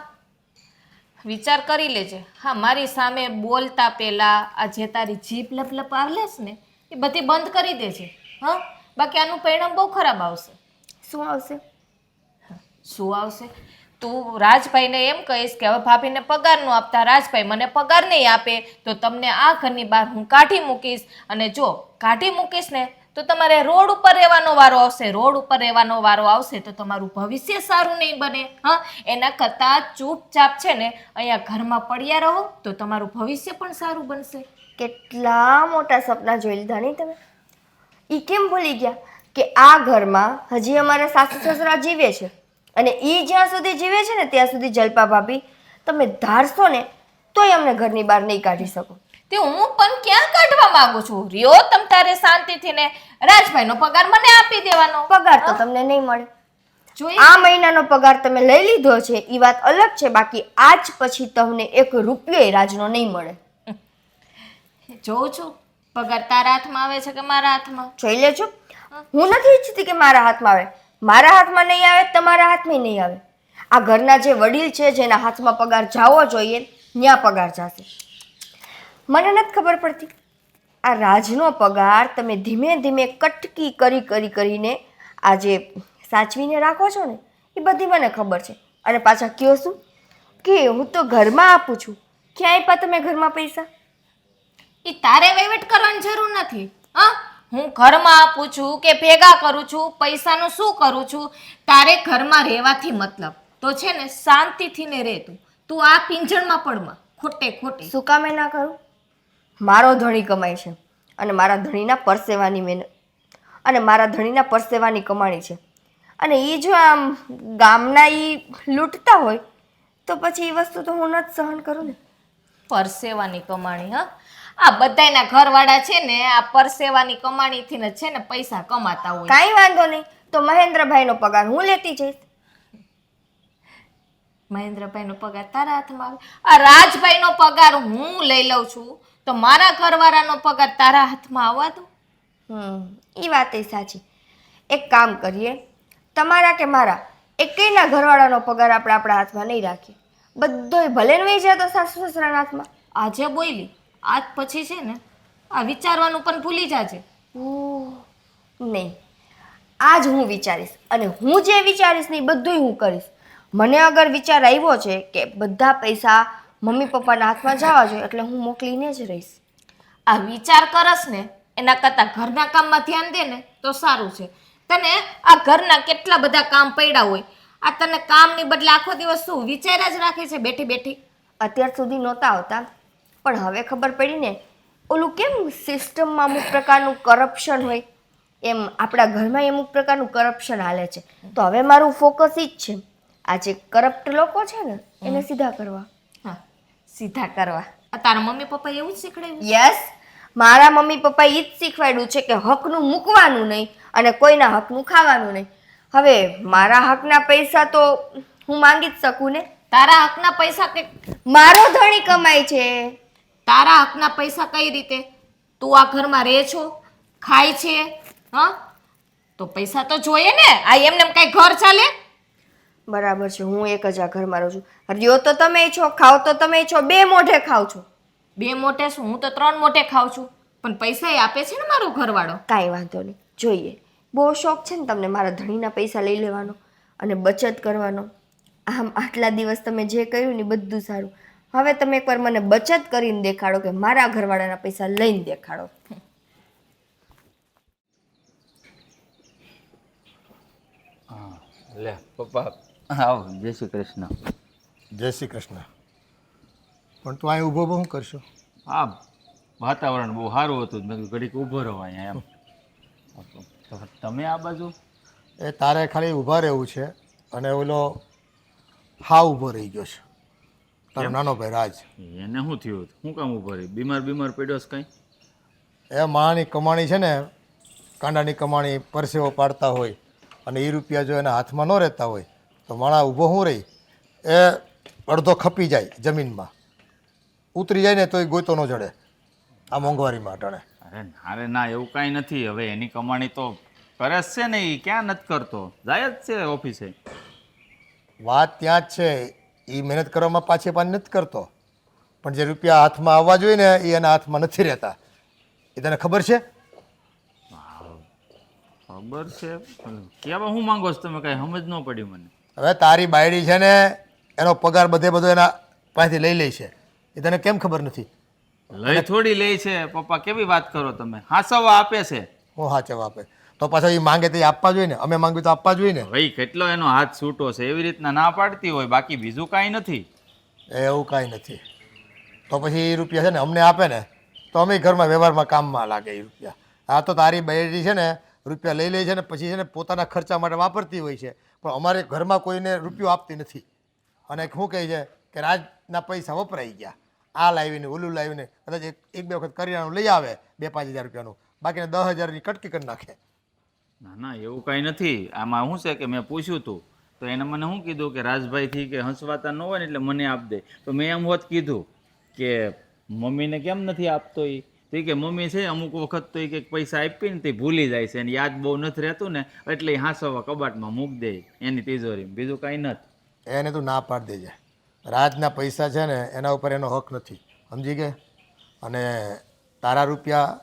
વિચાર કરી લેજે. હા મારી સામે બોલતા પહેલા આ જે તારી જીભ લપલપ આવલેસ ને એ બધી બંધ કરી દેજે. હા બાકી આનું પરિણામ બહુ ખરાબ આવશે. શું આવશે? શું આવશે? તું રાજભાઈને એમ કહીશ કે હવે ભાભીને પગાર ન આપતા રાજભાઈ મને પગાર નહીં આપે તો તમને આ ઘરની બહાર હું કાઢી મૂકીશ. અને જો કાઢી મૂકીશ ને તો તમારે રોડ ઉપર રહેવાનો વારો આવશે. રોડ ઉપર રહેવાનો વારો આવશે તો તમારું ભવિષ્ય સારું નહીં બને. હા એના કરતાં ચૂપચાપ છે ને અહીંયા ઘરમાં પડ્યા રહો તો તમારું ભવિષ્ય પણ સારું બનશે. કેટલા મોટા સપના જોઈ લીધા નહીં તમે? ઈ કેમ ભૂલી ગયા કે આ ઘરમાં હજી અમારા સાસુ સસરા જીવે છે અને ઈ જ્યાં સુધી જીવે છે ને ત્યાં સુધી જલપા ભાભી તમે ધારશો ને તોય અમને ઘરની બહાર નહીં કાઢી શકો. તે હું પણ ક્યાં કાઢવા માંગુ છું? રહ્યો તમ તારે શાંતિથી ને રાજભાઈનો પગાર મને આપી દેવાનો. પગાર તો તમને નહીં મળે. જોઈએ આ મહિનાનો પગાર તમે લઈ લીધો છે એ વાત અલગ છે, બાકી આજ પછી તમને 1 રૂપિયો રાજનો નહીં મળે. જોઉં છું પગાર તારા હાથમાં આવે છે કે મારા હાથમાં. જોઈ લેજો. હું નથી ઈચ્છતી કે મારા હાથમાં આવે, મારા હાથમાં નહીં આવે, તમારા હાથમાં નહીં આવે. આ ઘરના જે વડીલ છે, જેના હાથમાં પગાર જાવો જોઈએ, ત્યાં પગાર જશે. મને નથી ખબર પડતી, આ રાજનો પગાર તમે ધીમે ધીમે કટકી કરીને આ જે સાચવીને રાખો છો ને, એ બધી મને ખબર છે. અને પાછા કયો શું કે હું તો ઘરમાં આપું છું. ક્યાં આપ્યા તમે ઘરમાં પૈસા? એ તારે વહીવટ કરવાની જરૂર નથી. હા, હું ઘરમાં આપું છું કે ભેગા કરું છું, પૈસાનું શું કરું છું? તારે ઘરમાં રહેવાથી મતલબ તો છે ને, શાંતિથી ને રહે. તું આ પિંજણમાં પડમાં ખોટે. શું કામે ના કરું? મારો ધણી કમાય છે અને મારા ધણીના પરસેવાની મહેનત અને મારા ધણીના પરસેવાની કમાણી છે. અને એ જો આમ ગામના એ લૂંટતા હોય તો પછી એ વસ્તુ તો હું ન જ સહન કરું ને. પરસેવાની કમાણી? હા, આ બધાયના ઘરવાળા છે ને, આ પરસેવાની કમાણીથી ને છે ને પૈસા કમાતા હોય. કાંઈ વાંધો નહીં, તો મહેન્દ્રભાઈનો પગાર હું લેતી જઈશ. મહેન્દ્રભાઈનો પગાર તારા હાથમાં આવે? આ રાજભાઈનો પગાર હું લઈ લઉં છું, તો મારા ઘરવાળાનો પગાર તારા હાથમાં આવવા દો? એ વાત એ સાચી. એક કામ કરીએ, તમારા કે મારા એકેયના ઘરવાળાનો પગાર આપણે આપણા હાથમાં નહીં રાખીએ. બધોય ભલે નહીં જાય તો સાસુ સસરાના હાથમાં. આજે બોલી, આજ પછી છે ને આ વિચારવાનું પણ ભૂલી જાજે. નહીં, આજ હું વિચારીશ અને હું જે વિચારીશ ને એ બધુંય હું કરીશ. મને અગર વિચાર આવ્યો છે કે બધા પૈસા મમ્મી પપ્પાના હાથમાં જવા જોઈએ, એટલે હું મોકલીને જ રહીશ. આ વિચાર કરસ ને એના કરતાં ઘરના કામમાં ધ્યાન દે ને તો સારું છે. તને આ ઘરના કેટલા બધા કામ પડ્યા હોય, આ તને કામની બદલે આખો દિવસ શું વિચાર જ રાખે છે બેઠી બેઠી? અત્યાર સુધી નહોતા આવતા, પણ હવે ખબર પડી ને, ઓલું કેમ સિસ્ટમમાં અમુક પ્રકારનું કરપ્શન હોય, એમ આપણા ઘરમાં અમુક પ્રકારનું કરપ્શન હાલે છે. તો હવે મારું ફોકસ ઈ જ છે, આ જે કરપ્ટ લોકો છે ને એને સીધા કરવા. હા, સીધા કરવા. આ તારા મમ્મી પપ્પાએ એવું જ શીખવાડ્યું? યસ, મારા મમ્મી પપ્પાએ ઈ જ શીખવાડ્યું છે કે હકનું મૂકવાનું નહીં અને કોઈના હકનું ખાવાનું નહીં. હવે મારા હકના પૈસા તો હું માંગી જ શકું ને. તારા હકના પૈસા કે મારો ધણી કમાય છે. તારા હકના પૈસા કઈ રીતે? તું આ ઘરમાં રહે છો, ખાય છે, હા, તો પૈસા તો જોઈએ ને. આ એમને કઈ ઘર ચાલે? બરાબર છે, હું એક જ આ ઘરમાં રહું છું. રહ્યો તો તમે છો, ખાવ તો તમે છો, બે મોઢે ખાવ છો. બે મોઢે શું? હું તો 3 મોઢે ખાઉં છું, પણ પૈસા એ આપે છે ને મારો ઘરવાળો. કાંઈ વાંધો નહીં, જોઈએ. બહુ શોખ છે ને તમને મારા ધણીના પૈસા લઈ લેવાનો અને બચત કરવાનો. આમ આટલા દિવસ તમે જે કર્યું ને બધું સારું. હવે તમે એકવાર મને બચત કરીને દેખાડો કે મારા ઘરવાળાના પૈસા લઈને દેખાડો. લે પપ્પા, આવો. જય શ્રી કૃષ્ણ. જય શ્રી કૃષ્ણ. પણ તું અહીં ઊભો ઊભો શું કરશો? હા, વાતાવરણ બહુ સારું હતું, મેં કીધું ઘડીક ઊભો રહો અહીંયા એમ. તો તમે આ બાજુ? એ તારે ખાલી ઊભા રહેવું છે અને ઓલો હા ઊભો રહી ગયો છે, તારો નાનો ભાઈ રાજ. એને શું થયું? શું કામ ઊભો રહી? બીમાર પડ્યો છે કંઈ? એ માની કમાણી છે ને, કાંડાની કમાણી પરસેવો પાડતા હોય અને એ રૂપિયા જો એના હાથમાં ન રહેતા હોય તો માણા ઊભો શું રહી? એ અડધો ખપી જાય જમીનમાં, ઉતરી જાય ને તો એ ગોતો ન જડે આ મોંઘવારીમાં અટાણે. અરે ના, એવું કાંઈ નથી. હવે એની કમાણી તો કરે જ છે ને, એ ક્યાં નથી કરતો, જાય જ છે ઓફિસે. વાત ત્યાં જ છે, એ મહેનત કરવામાં પાછી નથી કરતો, પણ જે રૂપિયા હાથમાં આવવા જોઈએ ને એ એના હાથમાં નથી રહેતા. એ તને ખબર છે? ખબર છે, કેવા હું માંગો છો તમે? કાંઈ સમજ ન પડી મને. હવે તારી બાયડી છે ને, એનો પગાર બધો એના પાસેથી લઈ લે છે, એ તને કેમ ખબર નથી? લઈ થોડી લે છે પપ્પા, કેવી વાત કરો તમે? હાસવા આપે છે. હું હાચવ આપે તો પાછો એ માંગે તો એ આપવા જોઈએ ને, અમે માંગ્યું તો આપવા જોઈએ ને. ભાઈ કેટલો એનો હાથ છૂટો છે, એવી રીતના ના પાડતી હોય, બાકી બીજું કાંઈ નથી. એવું કાંઈ નથી. તો પછી એ રૂપિયા છે ને અમને આપે ને તો અમે ઘરમાં વ્યવહારમાં કામમાં લાગે એ રૂપિયા. આ તો તારી બાયડી છે ને રૂપિયા લઈ લે છે ને પછી છે ને પોતાના ખર્ચા માટે વાપરતી હોય છે, પણ અમારે ઘરમાં કોઈને રૂપિયો આપતી નથી. અને શું કહે છે કે રાજના પૈસા વપરાઈ ગયા, આ લાવીને ઓલું લાવીને કદાચ એક બે વખત કરિયાણું લઈ આવે 2-5 હજાર રૂપિયાનું, બાકીને 10,000ની કટકી કરી નાખે. ના ના, એવું કાંઈ નથી. આમાં શું છે કે મેં પૂછ્યું હતું તો એને મને શું કીધું કે રાજભાઈથી કે હંસવાતા ન હોય ને એટલે મને આપ દે. તો મેં એમ હોત કીધું કે મમ્મીને કેમ નથી આપતો એ, તો કે મમ્મી છે અમુક વખત તો કે પૈસા આપી ને તે ભૂલી જાય છે અને યાદ બહુ નથી રહેતું ને એટલે એ હાંસવા કબાટમાં મૂકી દે એની તિજોરી, બીજું કાંઈ નથી. એને તું ના પાડી દેજે. રાજના પૈસા છે ને એના ઉપર એનો હક નથી, સમજી ગઈ? અને તારા રૂપિયા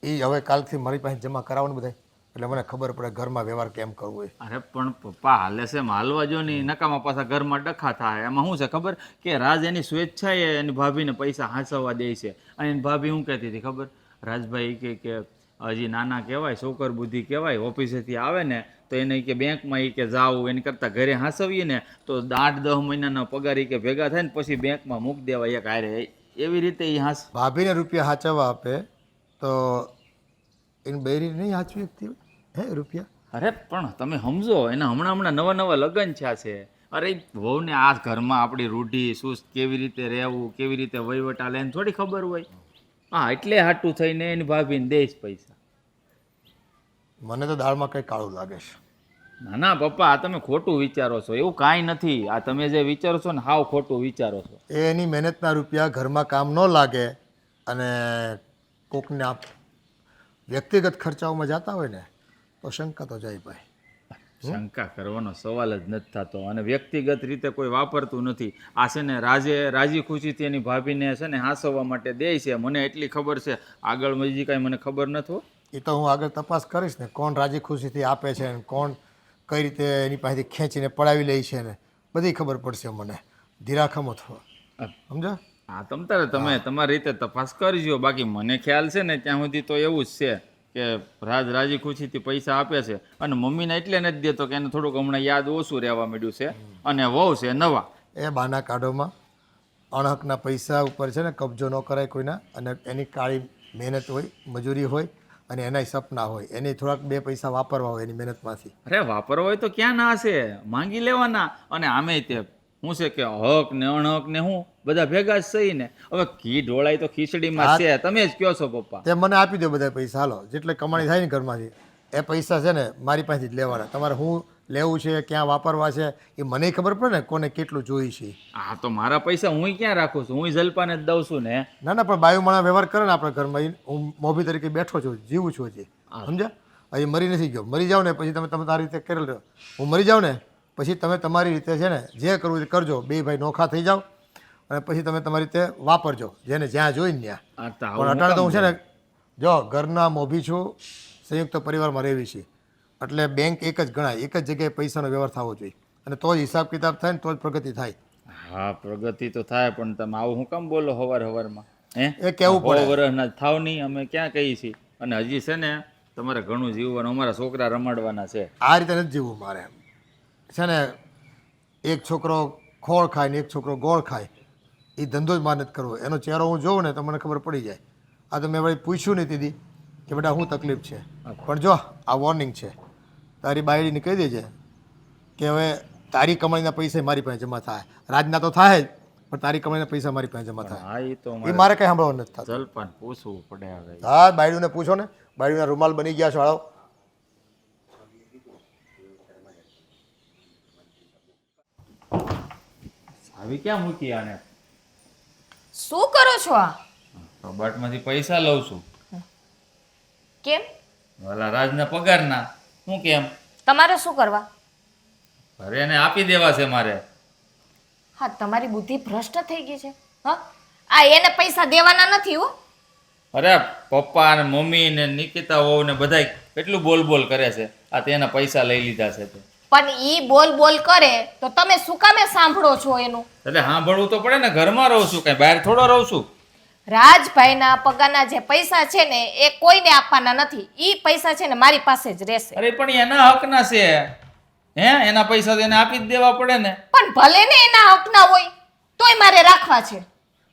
એ હવે કાલથી મારી પાસે જમા કરાવવાનું બધા, એટલે મને ખબર પડે ઘરમાં વ્યવહાર કેમ કરવો હોય. અરે પણ પપ્પા હાલે છે એમ હાલવા જો નહીં, નકામા પાછા ઘરમાં ડખા થાય. એમાં શું છે ખબર કે રાજ એની સ્વેચ્છાએ એની ભાભીને પૈસા હાંસવવા દે છે. અને એની ભાભી શું કહેતી હતી ખબર? રાજભાઈ કે હજી નાના કહેવાય, છોકર બુદ્ધિ કહેવાય, ઓફિસેથી આવે ને તો એને કે બેંકમાં કે જાવું એની કરતાં ઘરે હાંસવીએ ને તો 8-10 મહિનાનો પગાર કે ભેગા થાય ને પછી બેંકમાં મૂકી દેવાય એક હારે. એવી રીતે એ હાંસ ભાભીને રૂપિયા હાચવવા આપે તો એની બૈરી નહીં હાચવી શકતી હે રૂપિયા? અરે પણ તમે સમજો, એના હમણાં નવા લગ્ન થયા છે. અરે વહુને આ ઘરમાં આપણી રૂઢી સુસ્ત કેવી રીતે રહેવું, કેવી રીતે વહીવટ હાલે એને થોડી ખબર હોય. હા એટલે હાટું થઈને એની ભાભીને દે પૈસા. મને તો દાળમાં કંઈ કાળું લાગે છે. ના પપ્પા, આ તમે ખોટું વિચારો છો. એવું કાંઈ નથી. આ તમે જે વિચારો છો ને હાવ ખોટું વિચારો છો. એની મહેનતના રૂપિયા ઘરમાં કામ ન લાગે અને કોકને આપ વ્યક્તિગત ખર્ચાઓમાં જતા હોય ને તો શંકા તો જાય ભાઈ. શંકા કરવાનો સવાલ જ નથી થતો. અને વ્યક્તિગત રીતે કોઈ વાપરતું નથી. આ છે ને રાજે રાજી ખુશીથી એની ભાભીને છે ને હાંસવવા માટે દે છે. મને એટલી ખબર છે, આગળ બીજી કાંઈ મને ખબર નથી. એ તો હું આગળ તપાસ કરીશ ને કોણ રાજી ખુશીથી આપે છે ને કોણ કઈ રીતે એની પાસેથી ખેંચીને પડાવી લે છે ને બધી ખબર પડશે મને. ધીરાખમો થવો, સમજો? હા તમે તમારી રીતે તપાસ કરજો. બાકી મને ખ્યાલ છે ને ત્યાં સુધી તો એવું જ છે કે રાજ રાજી ખુશીથી પૈસા આપે છે. અને મમ્મીને એટલે નથી દેતો કે એને થોડુંક હમણાં યાદ ઓછું રહેવા માંડ્યું છે. અને વહુ છે નવા. એ બાના કાઢોમાં અણહકના પૈસા ઉપર છે ને કબજો ન કરાય કોઈના. અને એની કાળી મહેનત હોય, મજૂરી હોય અને એના સપના હોય, એની થોડાક 2 પૈસા વાપરવા હોય એની મહેનતમાંથી. અરે વાપરવા હોય તો ક્યાં ના હશે, માંગી લેવાના. અને આમે તે શું છે કે હક ને અણહક ને હું બધા ભેગા જ સહી ને. હવે ઘી ઢોળાય તો ખીચડીમાં છે, તમે જ કહો છો પપ્પા. તે મને આપી દો બધા પૈસા, હાલો જેટલે કમાણી થાય ને ઘરમાંથી એ પૈસા છે ને મારી પાસેથી જ લેવાના. તમારે હું લેવું છે, ક્યાં વાપરવા છે એ મને ખબર પડે ને કોને કેટલું જોઈ છે. હા તો મારા પૈસા હું ક્યાં રાખું છું, હું જલપાને જ દઉં છું ને. ના ના, પણ બાયુ માણા વ્યવહાર કરે ને આપણા ઘરમાં. હું મોભી તરીકે બેઠો છું, જીવું છું હજી, સમજ્યા? હજી મરી નથી ગયો. મરી જાવ ને પછી તમે તારી રીતે કરી લો. હું મરી જાઉં ને પછી તમે તમારી રીતે છે ને જે કરવું એ કરજો. 2 ભાઈ નોખા થઈ જાઓ અને પછી તમે તમારી રીતે વાપરજો જેને જ્યાં જોઈને ત્યાં. પણ અટાણે તો હું છે ને જો ઘરના મોભી છું, સંયુક્ત પરિવારમાં રહેવી છે એટલે બેંક એક જ ગણાય. એક જ જગ્યાએ પૈસાનો વ્યવહાર થવો જોઈએ અને તો જ હિસાબ કિતાબ થાય ને તો જ પ્રગતિ થાય. હા પ્રગતિ તો થાય, પણ તમે આવું હું કામ બોલો હવારમાં? એ કેવું પડે. વર્ષના થાવ નહીં, અમે ક્યાં કહીએ છીએ. અને હજી છે ને તમારે ઘણું જીવવાનું, અમારા છોકરા રમાડવાના છે. આ રીતે નથી જીવવું મારે. છે ને એક છોકરો ખોળ ખાય ને એક છોકરો ગોળ ખાય, એ ધંધો જ મારે નથી કરવો. એનો ચહેરો હું જોઉં ને તો મને ખબર પડી જાય. આ તો મેં વળી પૂછ્યું નહીં દીદી કે બેટા શું તકલીફ છે, પણ જો આ વોર્નિંગ છે. તારી બાયડીને કહી દેજે કે હવે તારી કમાણીના પૈસા મારી પાસે જમા થાય. રાજના તો થાય જ, પણ તારી કમાણીના પૈસા મારી પાસે જમા થાય. હા એ તો એ મારે કંઈ સાંભળવાનું નથી થતું. જલપાન પૂછવું પડે હવે. હા બાયડીને પૂછો ને, બાયડીના રૂમાલ બની ગયા છો હાળો. આવી ક્યાં મૂકી આને? શું કરો છો આ? કબાટમાંથી પૈસા લઉં છું. કેમ? વાલા રાજના પગારના. હું કેમ? તમારે શું કરવા? ઘરે એને આપી દેવા છે મારે. હા તમારી બુદ્ધિ ભ્રષ્ટ થઈ ગઈ છે. હા આ એને પૈસા દેવાના નથી હો. અરે પપ્પા ને મમ્મી ને નિકિતા વહુ ને બધા કેટલું બોલ કરે છે. આ તેના પૈસા લઈ લીધા છે તે. પણ ઈ બોલ કરે તો તમે શું કામે સાંભળો છો એનું? એટલે સાંભળવું તો પડે ને, ઘરમાં રહું છું, કઈ બહાર થોડો રહું છું. રાજભાઈના પગારના જે પૈસા છે ને એ કોઈને આપવાના નથી. ઈ પૈસા છે ને મારી પાસે જ રહેશે. અરે પણ એના હકના છે. એના પૈસા તો એને આપી જ દેવા પડે ને. પણ ભલે ને એના હકના હોય તોય મારે રાખવા છે.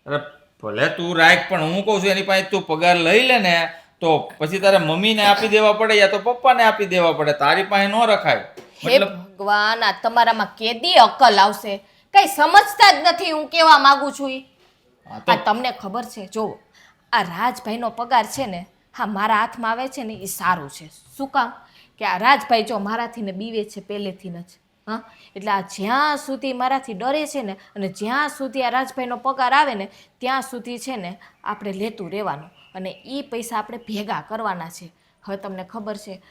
અરે ભલે તું રાખ, પણ હું કહું છું એની પાસે તું પગાર લઈ લે ને તો પછી તારે મમ્મીને આપી દેવા પડે યા તો પપ્પાને આપી દેવા પડે. તારી પાસે ન રખાય. હે ભગવાન, આ તમારામાં કેદી અક્કલ આવશે? કઈ સમજતા જ નથી હું કેવા માંગુ છું ઈ. આ તમને ખબર છે, જો આ રાજભાઈનો પગાર છે ને, હા મારા હાથમાં આવે છે ને એ સારું છે. શું કામ? કે આ રાજભાઈ જો મારાથી ને બીવે છે પહેલેથી જ. હા એટલે આ જ્યાં સુધી મારાથી ડરે છે ને અને જ્યાં સુધી આ રાજભાઈનો પગાર આવે ને ત્યાં સુધી છે ને આપણે લેતું રહેવાનું અને એ પૈસા આપણે ભેગા કરવાના છે. હવે તમને ખબર છે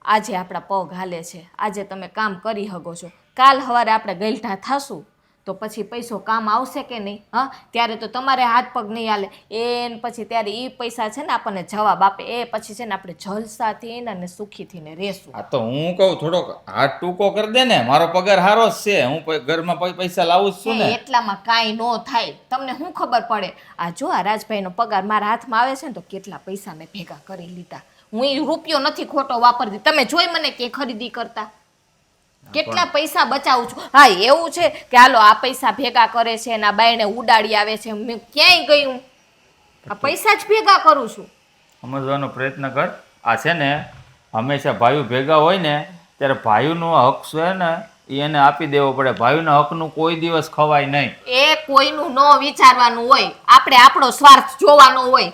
આજે આપણા પગ હાલે છે, આજે તમે કામ કરી શકો છો, કાલ સવારે આપણે ગલઢા થાશું તો પછી પૈસો કામ આવશે કે નહીં? હા ત્યારે તો તમારે હાથ પગ નહીં હાલે એને પછી ત્યારે એ પૈસા છે ને આપણને જવાબ આપે એ પછી છે ને આપણે જલસાથી અને સુખીથી ને રહેશું. આ તો હું કહું થોડોક હાથ ટૂંકો કરી દે ને, મારો પગાર સારો જ છે, હું ઘરમાં પૈસા લાવું જ છું ને. એટલામાં કાંઈ ન થાય, તમને શું ખબર પડે? આ જો આ રાજભાઈનો પગાર મારા હાથમાં આવે છે ને તો કેટલા પૈસા મેં ભેગા કરી લીધા. હું એ રૂપિયો નથી ખોટો વાપરતી, તમે જોઈ મને કે ખરીદી કરતા કેટલા પૈસા બચાવું છું. હા એવું છે કે હાલો આ પૈસા ભેગા કરે છે ને આ બાઈને ઉડાડી આવે છે, મેં ક્યાંય ગયું? આ પૈસા જ ભેગા કરું છું. સમજવાનો પ્રયત્ન કર. આ છે ને હંમેશા ભાઈઓ ભેગા હોય ને ત્યારે ભાઈઓનો હક છે ને એ એને આપી દેવો પડે. ભાઈઓના હકનું કોઈ દિવસ ખવાય નહીં. એ કોઈનું ન વિચારવાનું હોય, આપણે આપણો સ્વાર્થ જોવાનો હોય.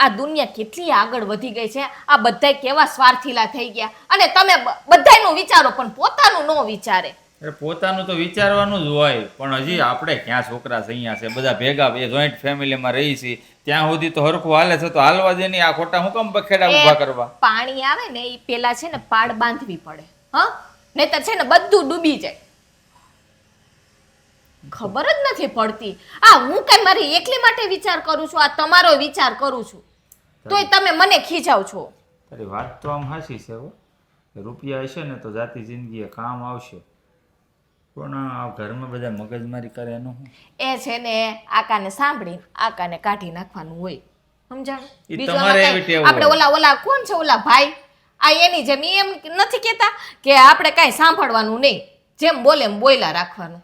આ દુનિયા કેટલી આગળ વધી ગઈ છે, આ બધાય કેવા સ્વાર્થીલા થઈ ગયા અને તમે બધાયનું વિચારો પણ પોતાનું ન વિચારે. અરે પોતાનું તો વિચારવાનું જ હોય પણ હજી આપણે ક્યાં છોકરા છે, અહીંયા છે બધા ભેગા એ જોઈન્ટ ફેમિલીમાં રહી છીએ ત્યાં સુધી તો હરખું હાલે છે, તો હાલવા દે નહીં. આ ખોટા હું કેમ બખેડા ઊભા કરવા? પાણી આવે ને એ પેલા છે ને પાડ બાંધવી પડે, હા નહીતર છે ને બધું ડૂબી જાય. ખબર જ નથી પડતી. આ હું કઈ મારી એકલી માટે વિચાર કરું છું, આ તમારો વિચાર કરું છું તોય તમે મને ખીજાવ છો. તારી વાત તો આમ હાસી છે હો. રૂપિયા હશે ને તો જાતી જિંદગીએ કામ આવશે પણ આ ઘરમાં બધા મગજમારી કરે એનું એ છે ને આકાને સાંભળીને આકાને કાઢી નાખવાનું હોય, સમજાણ? ઈ બીજું તમારે આમાં એવી ટેવ કાંઈ આપણે હોય. ઓલા કોણ છે ઓલા ભાઈ આ એની જેમ ઈ એમ નથી કહેતા કે આપણે કાંઈ સાંભળવાનું નહીં, જેમ બોલે એમ બોયલા રાખવાનું.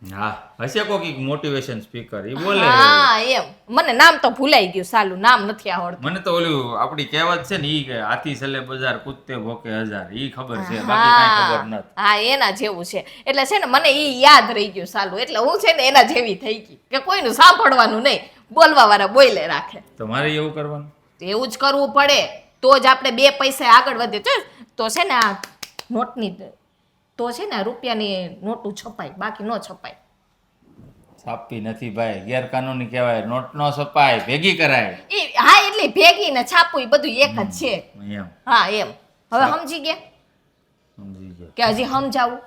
હા હશે કોઈક મોટિવેશન સ્પીકર એ બોલે. હા એમ મને નામ તો ભૂલાઈ ગયું, સાલું નામ નથી આવડતું. મને તો ઓલું આપણી કહેવત છે ને ઈ કે હાથી સલે બજાર કુત્તે ભોકે હજાર ઈ ખબર છે, બાકી કાંઈ ખબર નથી. હા એના જેવું છે એટલે છે ને મને ઈ યાદ રહી ગયું સાલું, એટલે હું છે ને એના જેવી થઈ ગઈ કે કોઈનું સાંભળવાનું નહીં, બોલવા વાળા બોલે રાખે. તો મારે એવું કરવાનું. એવું જ કરવું પડે તો જ આપણે બે પૈસા આગળ વધે. તો છે ને આ નોટની તો છે ને રૂપિયાની નોટું છપાય, બાકી ન છપાય. છાપી નથી ભાઈ, ગેરકાનૂની કહેવાય. નોટ નો છપાય, ભેગી કરાય. હા એટલે ભેગી ને છાપવું એ બધું એક જ છે. એમ હા એમ હવે સમજી ગયા સમજી ગયો, કે હજી સમજાવું?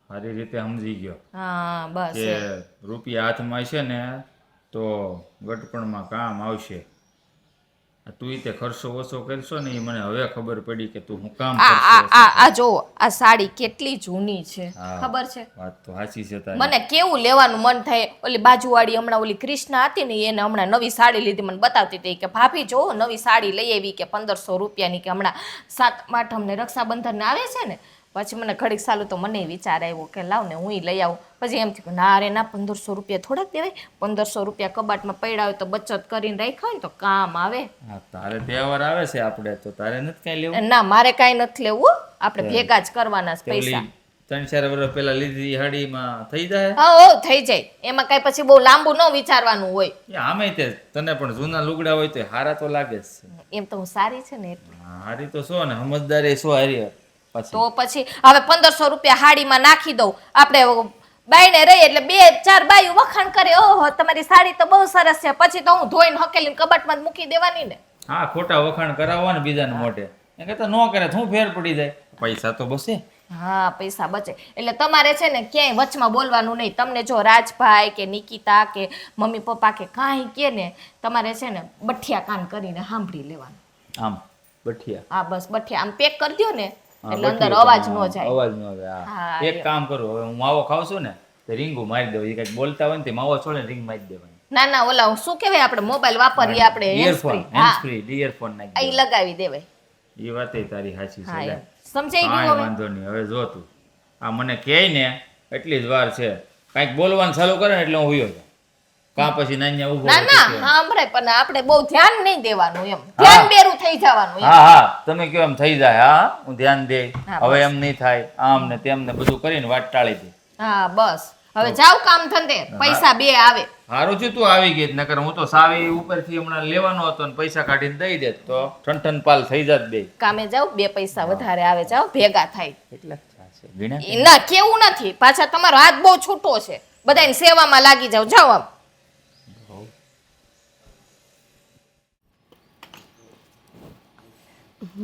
સારી રીતે સમજી ગયો હા બસ કે રૂપિયા હાથમાં છે ને તો ગટપણમાં કામ આવશે. તું ઈ તે ખર્ચો ઓછો કરશો ને એ મને હવે ખબર પડી કે તું હું કામ કરશો. આ જો આ સાડી કેટલી જૂની છે હા. ખબર છે? વાત તો સાચી છે તારી. મને કેવું લેવાનું મન થાય. ઓલી બાજુવાળી હમણાં ઓલી કૃષ્ણા હતી ને એને હમણાં નવી સાડી લીધી, મને બતાવતી હતી કે ભાભી જો નવી સાડી લઈ આવી કે 1500 રૂપિયાની, કે હમણાં 7 આઠમને રક્ષાબંધન આવે છે ને પછી મને ઘડીક સાલું તો મને વિચાર આવ્યો કે લાવ ને હું લઈ આવું. પછી એમ થયું ના રે ના 1500 રૂપિયા થોડાક દેવાય, 1500 રૂપિયા કબાટમાં પડ્યા હોય તો બચત કરીને રાખ્યા હોય ને તો કામ આવે. હા તારે તહેવાર આવે છે આપણે તો તારે નથી કઈ લેવું. ના મારે કાંઈ નથી લેવું, આપણે ભેગા જ કરવાના છે પૈસા. 3-4 વર્ષ પહેલા લીધી હાડીમાં થઈ જાય. હા ઓ થઈ જાય, એમાં કાંઈ પછી બહુ લાંબુ ન વિચારવાનું હોય. આમે તે તને પણ જૂના લુગડા હોય તો હારા તો લાગે જ છે. એમ તો હું સારી છે ને એટલે. હારી તો શું ને સમજદારી શું હારી તો પછી હવે 1500 રૂપિયા હાડીમાં નાખી દઉં, આપણે બાઈને રહી એટલે 2-4 બાયું વખાણ કરે ઓહો તમારી સાડી તો બહુ સરસ છે, પછી તો હું ધોઈને હકેલીને કબાટમાં જ મૂકી દેવાની ને. હા ખોટા વખાણ કરાવવા ને બીજાને મોઢે એ કરતા ન કરે શું ફેર પડી જાય, પૈસા તો બસે. હા પૈસા બચે એટલે તમારે છે ને ક્યાંય વચમાં બોલવાનું નહીં. તમને જો રાજભાઈ કે નિકિતા કે મમ્મી પપ્પા કે કાંઈ કે ને તમારે છે ને બઠિયા કાન કરીને સાંભળી લેવાનું. આમ બઠિયા? હા બસ બઠિયા આમ પેક કરી દો ને એટલે અંદર અવાજ ન જાય. અવાજ ન આવે. હા એક કામ કરું, હવે હું માવો ખાવ છું ને તો રીંગું મારી દઉં. એ કઈક બોલતા હોય ને તે માવો છોડે રીંગ મારી દેવાની. ના ના ઓલા શું કહેવાય આપણે મોબાઈલ વાપરીએ આપણે હેન્ડ ફ્રી ઇયરફોન નાખી એ લગાવી દેવાય. એ વાતે તારી સાચી હા છે. એમ સમજાઈ કાંઈ ગયું હવે? વાંધો નહીં. હવે જો તું આ મને કહે ને એટલી જ વાર છે, કાંઈક બોલવાનું ચાલુ કરે ને એટલે હું હુયો જાઉં. કાં પછી નાન્યા ઊભો ના ના સાંભળે પણ આપણે બહુ ધ્યાન નહીં દેવાનું, એમ ધ્યાન બેરું થઈ જવાનું. હા હા તમે કયો એમ થઈ જાય. હા હું ધ્યાન દે. હવે એમ નહીં થાય આમ ને તેમ ને બધું કરીને વાત ટાળી દે. હા બસ હવે જાવ કામ ધંધે, પૈસા બે આવે. સારું છે તું આવી ગઈ, નકર હું તો સાવી ઉપરથી હમણાં લેવાનો હતો ને પૈસા કાઢીને દઈ દે તો ઠન પાલ થઈ જાત બે. કામે જાવ, બે પૈસા વધારે આવે, જાવ ભેગા થાય. એટલે વીણા ના કેવું નથી, પાછા તમારો હાથ બહુ છૂટો છે, બધાની સેવામાં લાગી જાવ, જાઓ આમ.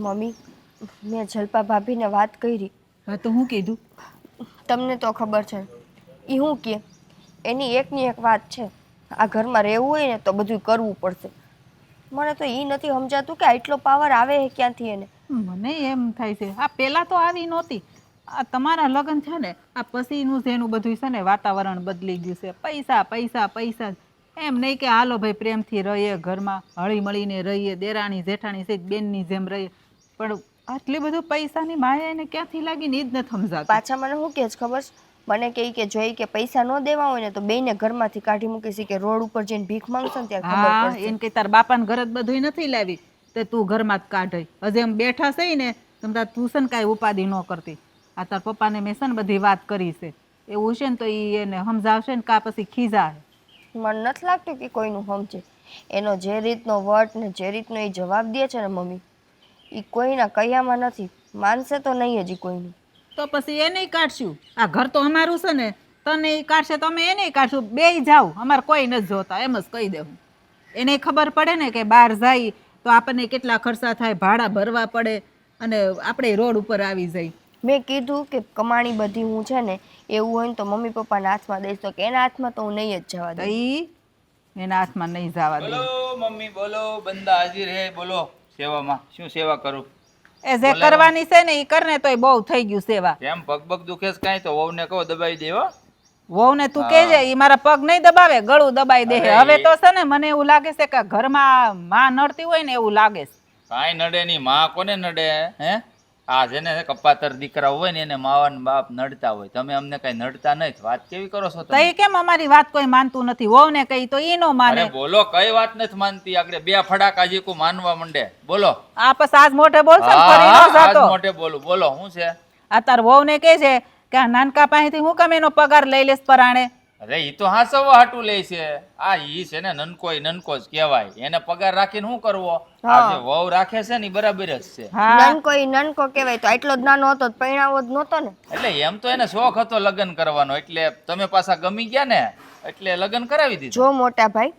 મમ્મી મેં જલપા ભાભીને વાત કરી. હા તો હું કીધું? તમને તો ખબર છે એ હું કે એની એકની એક વાત છે, આ ઘરમાં રહેવું હોય ને તો બધું કરવું પડશે. મને તો એ નથી સમજાતું કે આટલો પાવર આવે છે ક્યાંથી એને. મને એમ થાય છે આ પેલા તો આવી નહોતી, આ તમારા લગ્ન છે ને આ પછીનું જેનું બધું છે ને વાતાવરણ બદલી ગયું છે. પૈસા પૈસા પૈસા, એમ નહીં કે હાલો ભાઈ પ્રેમથી રહીએ ઘરમાં, હળી મળીને રહીએ, દેરાણી જેઠાણી છે બેનની જેમ રહીએ, પણ આટલી બધું પૈસાની માયા એને ક્યાંથી લાગીને એ જ નથી સમજાતું. પાછા મને શું કહે છે ખબર છે? મને કહે કે જોઈ કે પૈસા ન દેવા હોય ને તો બેયને ઘરમાંથી કાઢી મૂકી છે, કે રોડ ઉપર જઈને ભીખ માંગશે ને ત્યારે ખબર હા પડશે. એમ કે તાર બાપાને ઘર જ બધું નથી લાવી તે તું ઘરમાં જ કાઢે. હજી એમ બેઠા છે ને તમતા તું છે ને કાંઈ ઉપાધિ ન કરતી. આ તાર પપ્પાને મેં છે ને બધી વાત કરી છે, એવું છે ને તો એ એને સમજાવશે ને કા પછી ખીજાશે. મને નથી લાગતું કે કોઈનું સમજે. એનો જે રીતનો વટ ને જે રીતનો એ જવાબ દે છે ને મમ્મી, એ કોઈના કયામાં નથી. માનશે તો નહીં હજી કોઈનું. તો પછી એને કાઢશું. આ ઘર તો અમારું છે ને, તને એ કાઢશે તો અમે એને કાઢશું. બેય જાવ, અમારે કોઈ નથી જોતા, એમ જ કહી દેવું. એને ખબર પડે ને કે બહાર જાય તો આપણને કેટલા ખર્ચા થાય, ભાડા ભરવા પડે અને આપણે રોડ ઉપર આવી જાય. મેં કીધું કે કમાણી બધી હું છે ને એવું હોય ને તો મમ્મી પપ્પાના હાથમાં દઈશ, તો કે એના હાથમાં તો હું નહીં જ જવા તો દઉં. ઈ એના હાથમાં નહીં જવા દે. બોલો મમ્મી બોલો, બંદા હાજર હે, બોલો સેવામાં શું સેવા કરું? એ જે કરવાની છે ને એ કરને તોય બહુ થઈ ગયું સેવા. કેમ પગ પગ દુખે છે કાંઈ? તો વહુને કહો દબાઈ દે હો. વહુને તું કહેજે ઈ મારા પગ નહીં દબાવે, ગળું દબાઈ દે. હવે તો છે ને મને એવું લાગે છે કે ઘરમાં માં નડતી હોય ને એવું લાગે છે. કાંઈ નડે નહીં, માં કોને નડે હે? આ જેને કપાતર દીકરા હોય ને એને માવાન બાપ નડતા હોય. તમે અમને કઈ નડતા નથી, વાત કેવી કરો છો તો તમે? એ કેમ અમારી વાત કોઈ માનતું નથી? વહુને કહી તો ઈ નો માને. અરે બોલો, કઈ વાત નથી માનતી? આગળ બે ફડાકા જીકુ માનવા માંડે. બોલો. આ પછી આજ મોઢે બોલશે ને હા, ફરી ન આજ જાતો. મોઢે બોલું. બોલો શું છે? આ તાર વહુને કહે છે કે આ નાનકા પાસેથી હું કેમ એનો પગાર લઈ લેસ પરાણે? અરે ઈ તો હાસવા હાટું લે છે. આ ઈ છે ને નનકો જ કહેવાય. એને પગાર રાખીને શું કરવો? આ જે વહુ રાખે છે ને ઈ બરાબર જ છે. હા નનકો ઈ નનકો કહેવાય તો આટલો જ નાનો હતો તો પરણાવો જ નહોતો ને. એટલે એમ તો એને શોખ હતો લગ્ન કરવાનો, એટલે તમે પાછા ગમી ગયા ને એટલે લગ્ન કરાવી દીધું. જો મોટા ભાઈ,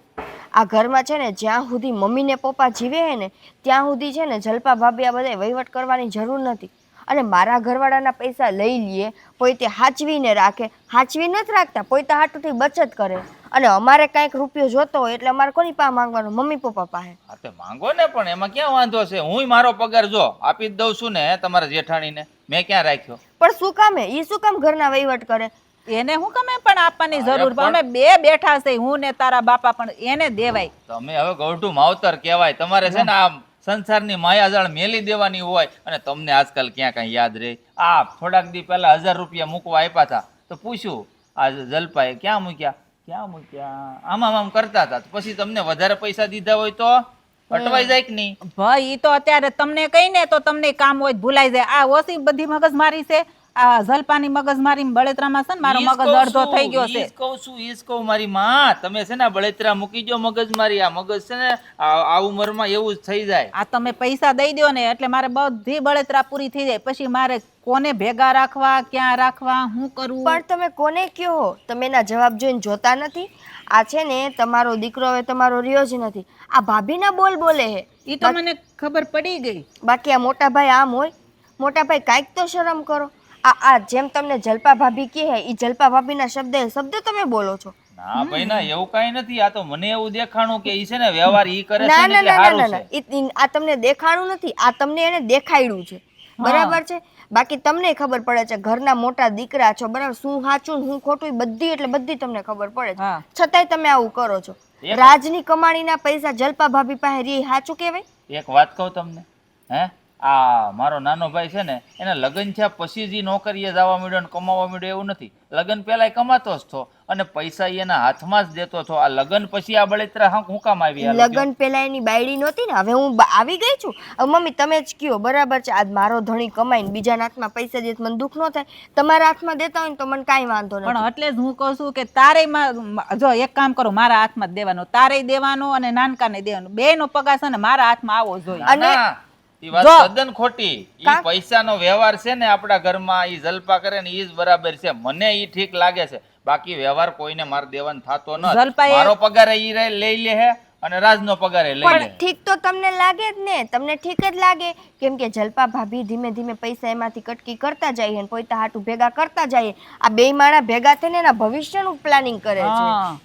આ ઘરમાં છે ને જ્યાં સુધી મમ્મી ને પપ્પા જીવે છે ને ત્યાં સુધી છે ને જલપા ભાભી આ બધા વહીવટ કરવાની જરૂર નથી. અને મારા ઘરવાળાના પૈસા લઈ લઈએ, પોતે હાચવીને રાખે, હાચવી નથી રાખતા, પોતે હાટુથી બચત કરે. અને અમારે કાંઈક રૂપિયો જોતો હોય એટલે અમારે કોની પાસે માંગવાનો? મમ્મી પપ્પા પાસે. હા તો માંગો ને, પણ એમાં ક્યાં વાંધો છે? હું મારો પગાર જો આપી જ દઉં છું ને તમારા જેઠાણીને. મેં ક્યાં રાખ્યો? પણ શું કામે? ઈ શું કામ ઘરના વહીવટ કરે? એને હું કમે પણ આપવાની જરૂર? અમે બે બેઠા છે, હું ને તારા બાપા, પણ એને દેવાય. તમે હવે ગૌઢું માવતર કહેવાય. તમારે છે ને આ સંસારની માયાજાળ મેલી દેવાની હોય, અને તમને આજકાલ ક્યાં કાંઈ યાદ રહે? આ થોડાક દી પહેલા 1000 રૂપિયા મૂકવા આપ્યા હતા તો પૂછ્યું આ જલપાએ ક્યાં મૂક્યા આમ કરતા હતા. તો પછી તમને વધારે પૈસા દીધા હોય તો અટવાઈ જાય કે નહીં? ભાઈ ઈ તો અત્યારે તમને કહીને તો તમને કામ હોય ભૂલાઈ જાય. આ ઓછી બધી મગજમારી છે. આ જલપાની મગજમારી બળેતરામાં છે ને મારો મગજ અડધો થઈ ગયો છે. ઈજ કહું મારી માં, તમે છે ને બળેતરા મૂકી દો મગજ મારી. આ મગજ છે ને આ ઉંમરમાં એવું જ થઈ જાય. આ તમે પૈસા દઈ દો ને એટલે મારે બધી બળેતરા પૂરી થઈ જાય. પછી મારે કોને ભેગા રાખવા, ક્યાં રાખવા, શું કરવું? પણ તમે કોને કયો? તમે એના જવાબ જોઈને જોતા નથી? આ છે ને તમારો દીકરો હવે તમારો રહ્યો જ નથી, આ ભાભીના બોલ બોલે હે. ઈ તો મને ખબર પડી ગઈ. બાકી આ મોટા ભાઈ આમ હોય? મોટા ભાઈ કાંઈક તો શરમ કરો. આ જેમ તમને જલપા ભાભી કહે ઈ જલપા ભાભીના શબ્દ તમે બોલો છો. ના ભાઈ ના, એવું કઈ નથી. આ તો મને એવું દેખાણું કે ઈ છે ને વ્યવહાર ઈ કરે છે ના ને ના એટલે ના સારું ના છે. આ તમને દેખાણું નથી, આ તમને એને દેખાડ્યું છે, બરાબર છે? બાકી તમને ખબર પડે છે, ઘરના મોટા દીકરા છો, બરાબર? શું સાચું શું ખોટું બધી તમને ખબર પડે છે, છતાંય તમે આવું કરો છો. રાજની કમાણીના પૈસા જલપા ભાભી પાસે રે, સાચું કહેવાય? એક વાત કહું તમને, હે આ મારો નાનો ભાઈ છે ને એના લગ્ન થયા પછી જ નોકરીએ જવા માંડ્યો ને કમાવા માંડ્યો એવું નથી. લગ્ન પહેલા કમાતો જ થો અને પૈસા એના હાથમાં જ દેતો હતો. આ લગ્ન પછી આ બળેતરા હું કામ આવી? લગ્ન પહેલા એની બાયડી નહોતી ને, હવે હું આવી ગઈ છું. હવે મમ્મી તમે જ કયો, બરાબર છે? આજ મારો ધણી કમાઈને બીજાના હાથમાં પૈસા દે મને દુઃખ ન થાય, તમારા હાથમાં દેતા હોય ને તો મને કાંઈ વાંધો નથી. પણ એટલે જ હું કહું છું કે તારે જો એક કામ કરો, મારા હાથમાં જ દેવાનો, તારે દેવાનો અને નાનકાને દેવાનો. બે નો પગાર છે ને મારા હાથમાં આવવો જોઈએ. અને ઈ વાત જો. તદ્દન ખોટી. ઈ પૈસાનો વ્યવહાર છે ને આપણા ઘરમાં ઈ જલપા કરે ને ઈ જ બરાબર છે. મને ઈ ઠીક લાગે છે. બાકી વ્યવહાર કોઈને માર દેવાનો થાતો ન. જલપાએ- મારો પગાર ઈ લઈ લે હે અને રાજનો પગાર લઈ લે. પણ ઠીક તો તમને લાગે જ ને, તમને ઠીક જ લાગે, કેમ કે જલપા ભાભી ધીમે ધીમે પૈસા એમાંથી કટકી કરતા જાય અને પોતા હાટું ભેગા કરતા જાય. આ બે માણા ભેગા થઈને એના ભવિષ્યનું પ્લાનિંગ કરે છે, હા.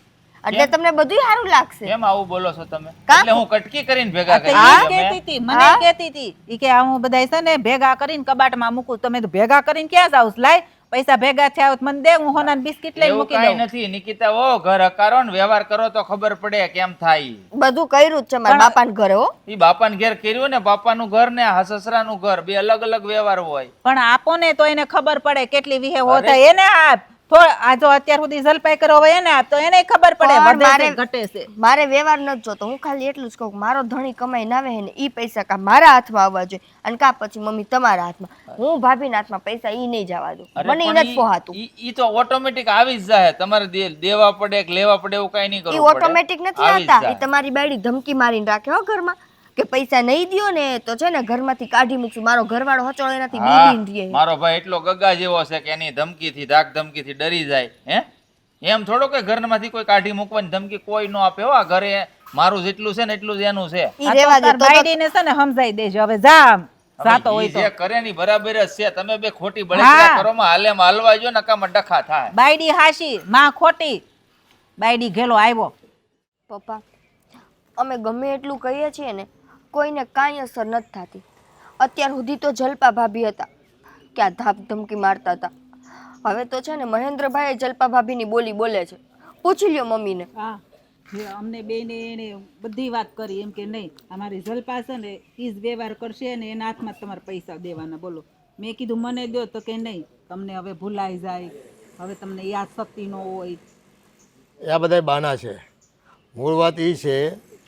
એટલે તમને બધું સારું લાગશે. કેમ આવું બોલો છો તમે? કા? એટલે હું કટકી કરીને ભેગા આ તો કરી ઈ જ તમે? કહેતી હતી, મને ઈ કહેતી હતી. ઈ કે આ હું બધાય છે ને ભેગા કરીને કબાટમાં મૂકું. તમે તો ભેગા કરીને ક્યાં જાવ? લાય પૈસા ભેગા થયા હોત મને દે, હું હોનાની બિસ્કિટ લઈને એવું મૂકી કાંઈ દઉં. નથી નિકિતા. ઓ ઘર હકારો ને વ્યવહાર કરો તો ખબર પડે કેમ થાય. બધું કર્યું જ છે મારા બાપાના ઘરે હો. ઈ બાપાને ઘેર કર્યું ને, બાપાનું ઘર ને આ સસરાનું ઘર બે અલગ અલગ વ્યવહાર હોય. પણ આપો ને તો એને ખબર પડે કેટલી વિહે હો થાય. એને આપ આ જો અત્યાર સુધી જલપાઈ કરો હવે એને આપ તો એને ખબર પડે પણ વધે છે મારે- ઘટે છે. મારે વ્યવહાર નથી જોતો, હું ખાલી એટલું જ કહું કે મારો ધણી કમાઈને આવે છે ને ઈ પૈસા કા મારા હાથમાં આવવા જોઈએ અને કા પછી મમ્મી તમારા હાથમાં. હું ભાભીના હાથમાં પૈસા ઈ નહીં જવા દઉં, અરે મને ઈ પણ નથી પોહાતું. ઈ તો ઓટોમેટિક આવી જ જાય. તમારે દેવા પડે કે લેવા પડે એવું કઈ નહીં ઈ કરવું પડે. ઓટોમેટિક નથી આવી જ આવતા, જાય. ઈ તમારી બાયડી ધમકી મારીને રાખે હો ઘરમાં કે પૈસા નહીં દ્યો ને તો છે ને ઘરમાંથી કાઢી મૂકશું. મારો ઘરવાળો હચોળો એનાથી હા, બીબીને રહે. મારો ભાઈ એટલો ગગા જેવો છે કે એની ધમકીથી ધાક ધમકીથી ડરી જાય. હે એમ થોડો કે ઘરમાંથી કોઈ કાઢી મૂકવાની ધમકી કોઈ ન આપે હો. આ ઘરે મારું જેટલું છે ને એટલું જ એનું છે. ઈ આ રેવા તો દે તાર તો બાયડીને છે ને સમજાઈ દેજો હવે જા જાતો હવે હોય ઈ તો. જે કરે ની બરાબર જ છે. તમે બે ખોટી બળતરા હા. કરો માં હાલે માં હલવાઈ જો નકામાં ડખા થાય. બાયડી હાશી માં ખોટી. બાયડી ઘેલો આવ્યો. પપ્પા અમે ગમે એટલું કહીએ છીએ ને કોઈને કાંઈ અસર નથી થતી. અત્યાર સુધી તો જલપા ભાભી હતા કે આ ધાક ધમકી મારતા હતા. હવે તો છે ને મહેન્દ્રભાઈ જલપા ભાભીની બોલી બોલે છે. પૂછી લ્યો મમ્મીને. હા જે અમને બેને એને બધી વાત કરી એમ કે નહીં અમારી જલપા છે ને ઈ જ વ્યવહાર કરશે ને એના હાથમાં જ તમારે પૈસા દેવાના. બોલો મેં કીધું મને દો તો કે નહીં તમને હવે ભૂલાઈ જાય, હવે તમને યાદ શક્તિ ન હોય. આ બધા બાના છે. મૂળ વાત એ છે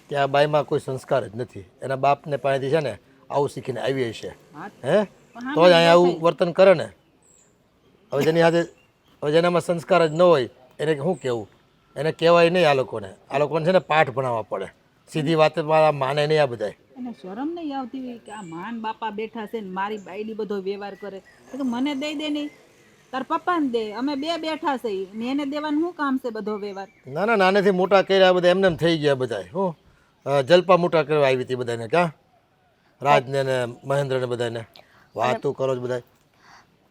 કે આ બાઈમાં કોઈ સંસ્કાર જ નથી. એના બાપને પાસેથી છે ને આવું શીખીને આવી છે. હે તો જ અહીંયા આવું વર્તન કરે ને. હવે જેની સાથે હવે જેનામાં સંસ્કાર જ ન હોય એને શું કહેવું? એને કહેવાય નહીં. આ લોકોને છે ને પાઠ ભણાવવા પડે. સીધી વાત માને નહીં આ બધાય. એને શરમ નહીં આવતી હોય કે આ માન બાપા બેઠા છે ને મારી બાયડી બધો વ્યવહાર કરે. તો મને દઈ દે નહીં તાર પપ્પાને દે, અમે બે બેઠા છે ને એને દેવાનું શું કામ છે બધો વ્યવહાર? ના ના નાનેથી મોટા કર્યા બધા એમને એમ થઈ ગયા બધા. હું જલપા મોટા કરવા આવી હતી બધાને. ક્યાં રાજને ને મહેન્દ્રને બધાને વાતું કરો છો બધા.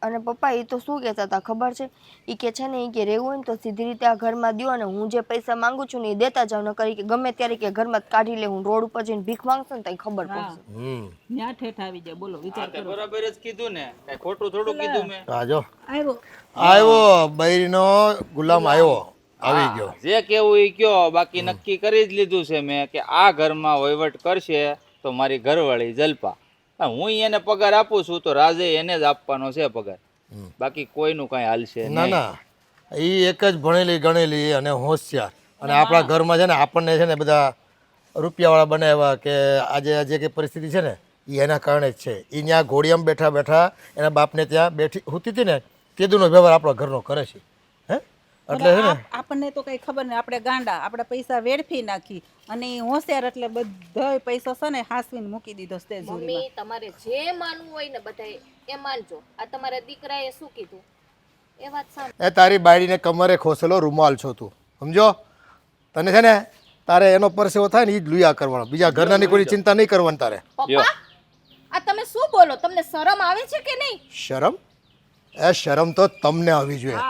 અને પપ્પા એ તો શું કહેતા હતા ખબર છે? એ કે છે ને એ કે રહેવું હોય ને તો સીધી રીતે આ ઘરમાં દ્યો અને હું જે પૈસા માંગુ છું ને એ દેતા જાવ. ન કરી કે ગમે ત્યારે કે ઘરમાં જ કાઢી લે. હું રોડ ઉપર જઈને ભીખ માંગશે ને તો ખબર પડશે. ન્યા ઠેઠ આવી જાય. બોલો વિચાર કરો. બરાબર જ કીધું ને, કઈ ખોટું થોડું કીધું મેં. આ જો આવ્યો આવ્યો બૈરીનો ગુલામ આવી ગયો. જે કેવું એ કયો. બાકી નક્કી કરી જ લીધું છે મેં કે આ ઘરમાં વહીવટ કરશે તો મારી ઘરવાળી જલપા. હું એને પગાર આપું છું તો રાજે એને જ આપવાનો છે પગાર. બાકી કોઈનું કઈ હાલશે ના ના એ એક જ ભણેલી ગણેલી અને હોશિયાર. અને આપણા ઘરમાં છે ને આપણને છે ને બધા રૂપિયાવાળા બનાવ્યા કે આજે જે કંઈ પરિસ્થિતિ છે ને એ એના કારણે જ છે. એ ત્યાં ઘોડિયામાં બેઠા બેઠા એના બાપને ત્યાં બેઠી હોતી હતી ને તેદુનો વ્યવહાર આપણા ઘરનો કરે છે. હે એટલે છે ને આપણને તો કઈ ખબર નહીં. આપણે ગાંડા, આપણે પૈસા વેડફી નાખી અને ઈ હોશિયાર એટલે બધો પૈસો છે ને હાસવીને મૂકી દીધો સ્ટેજમાં. મમ્મી તમારે જે માનવું હોય ને બધાએ એ માનજો. આ તમારા દીકરાએ શું કીધું એ વાત સાંભળો. એ તારી બાયડીને કમરે ખોસેલો રૂમાલ છો તું, સમજો? તને છે ને તારે એનો પરસેવો થાય ને એ જ લુયા કરવાનો. બીજા ઘરના કોઈ ચિંતા નહીં કરવાની તારે. પપ્પા આ તમે શું બોલો? તમને શરમ આવે છે કે નહીં? શરમ? એ શરમ તો તમને આવવી જોઈએ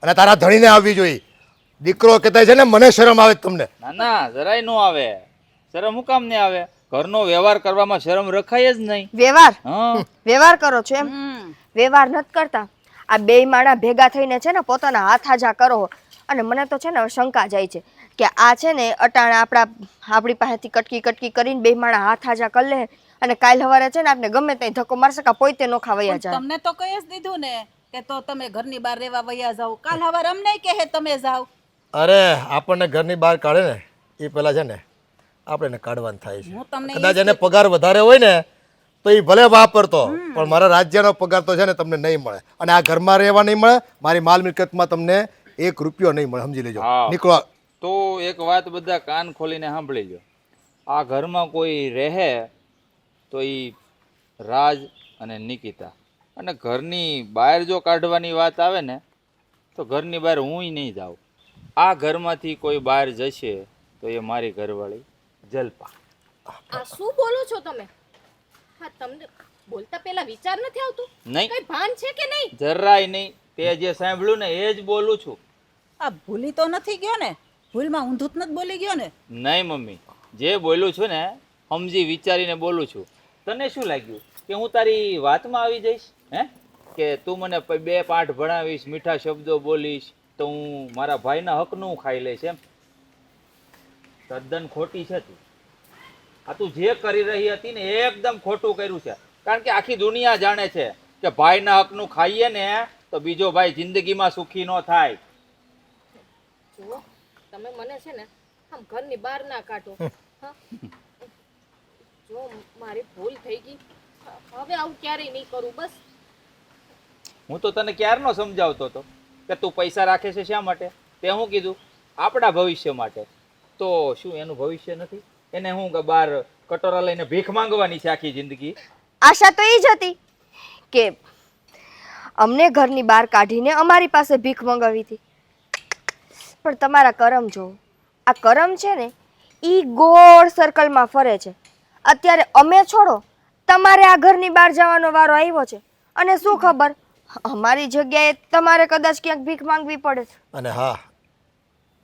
અને તારા ધણીને આવવી જોઈએ. દીકરો કહેતા છે ને મને શરમ આવે તમને. ના ના જરાય નો આવે. શરમ હું કામ ને આવે? ઘરનો વ્યવહાર કરવામાં શરમ રખાય જ નહીં. વ્યવહાર હા વ્યવહાર કરો છો એમ? વ્યવહાર નથી કરતા. આ બે માણા ભેગા થઈને છે ને પોતાના હાથ આજા કરો. અને મને તો છે ને શંકા જાય છે કે આ છે ને અટાણા આપણી પાસેથી કટકી કટકી કરીને બે માણા હાથ આજા કરી લે અને કાલ સવારે છે ને આપણે ગમે ત્યાં ધક્કો મારશે કે પોતે નોખા વયા જાય. તમને તો કહી જ દીધું ને કે તો તમે ઘરની બહાર રહેવા વયા જાવ. કાલ હવાર અમને કહે તમે જાવ. અરે આપણને ઘરની બહાર કાઢે ને એ પહેલા છે ને આપણે એને કાઢવાનું થાય છે. હું તમને કદાચ એને પગાર વધારે હોય ને તો એ ભલે વાપરતો પણ મારા રાજ્યનો પગાર તો છે ને તમને નહીં મળે. અને આ ઘરમાં રહેવા નહીં મળે. મારી માલ મિલકતમાં તમને 1 રૂપિયો નહીં મળે. સમજી લેજો. હા. નીકળો. તો એક વાત બધા કાન ખોલીને સાંભળી લો. આ ઘરમાં કોઈ રહે તો ઈ રાજ અને નિકિતા. અને ઘરની બહાર જો કાઢવાની વાત આવે ને તો ઘરની બહાર હુંય નહીં જાઉં. આ ઘરમાંથી કોઈ બહાર જશે તો એ મારી ઘરવાળી જલપા. આ શું બોલો છો તમે? હા, તમને બોલતા પહેલા વિચાર નથી આવતું? નહીં, કઈ ભાન છે કે નહીં? જરાય નહીં. તે જે સાંભળ્યું ને એ જ બોલું છું. આ ભૂલી તો નથી ગયો ને? ભૂલમાં ઊંધું જ નથી બોલી ગયો ને? નહીં મમ્મી, જે બોલું છું ને સમજી વિચારીને બોલું છું. તને શું લાગ્યું કે હું તારી વાતમાં આવી જઈશ? હે, કે તું મને બે પાઠ ભણાવીશ, મીઠા શબ્દો બોલીશ તો હું મારા ભાઈના હકનું ખાઈ લઈશ એમ? તદ્દન ખોટી છે તું. આ તું જે કરી રહી હતી ને એકદમ ખોટું કર્યું છે. કારણ કે આખી દુનિયા જાણે છે કે ભાઈના હકનું ખાઈએ ને તો બીજો ભાઈ જિંદગીમાં સુખી ન થાય. જુઓ, તમે મને છે ને આમ ઘરની બહાર ના કાઢો. હા? જો મારી ભૂલ થઈ ગઈ, હવે આવું ક્યારેય નહીં કરું. બસ હું તો તને ક્યારનો સમજાવતો હતો કે તું પૈસા રાખે છે શા માટે? તે હું કીધું આપણા ભવિષ્ય માટે. તો શું એનું ભવિષ્ય નથી? એને હું કે બહાર કટોરા લઈને ભીખ માંગવાની છે આખી જિંદગી? આશા તો એ જ હતી કે અમને ઘરની બહાર કાઢીને અમારી પાસે ભીખ મંગાવી હતી. પણ તમારા કરમ જો, આ કરમ છે ને એ ગોળ સર્કલમાં ફરે છે. અત્યારે અમે છોડો, તમારે આ ઘરની બહાર જવાનો વારો આવ્યો છે. અને શું ખબર, અમારી જગ્યાએ તમારે કદાચ ક્યાંક ભીખ માંગવી પડે. અને હા,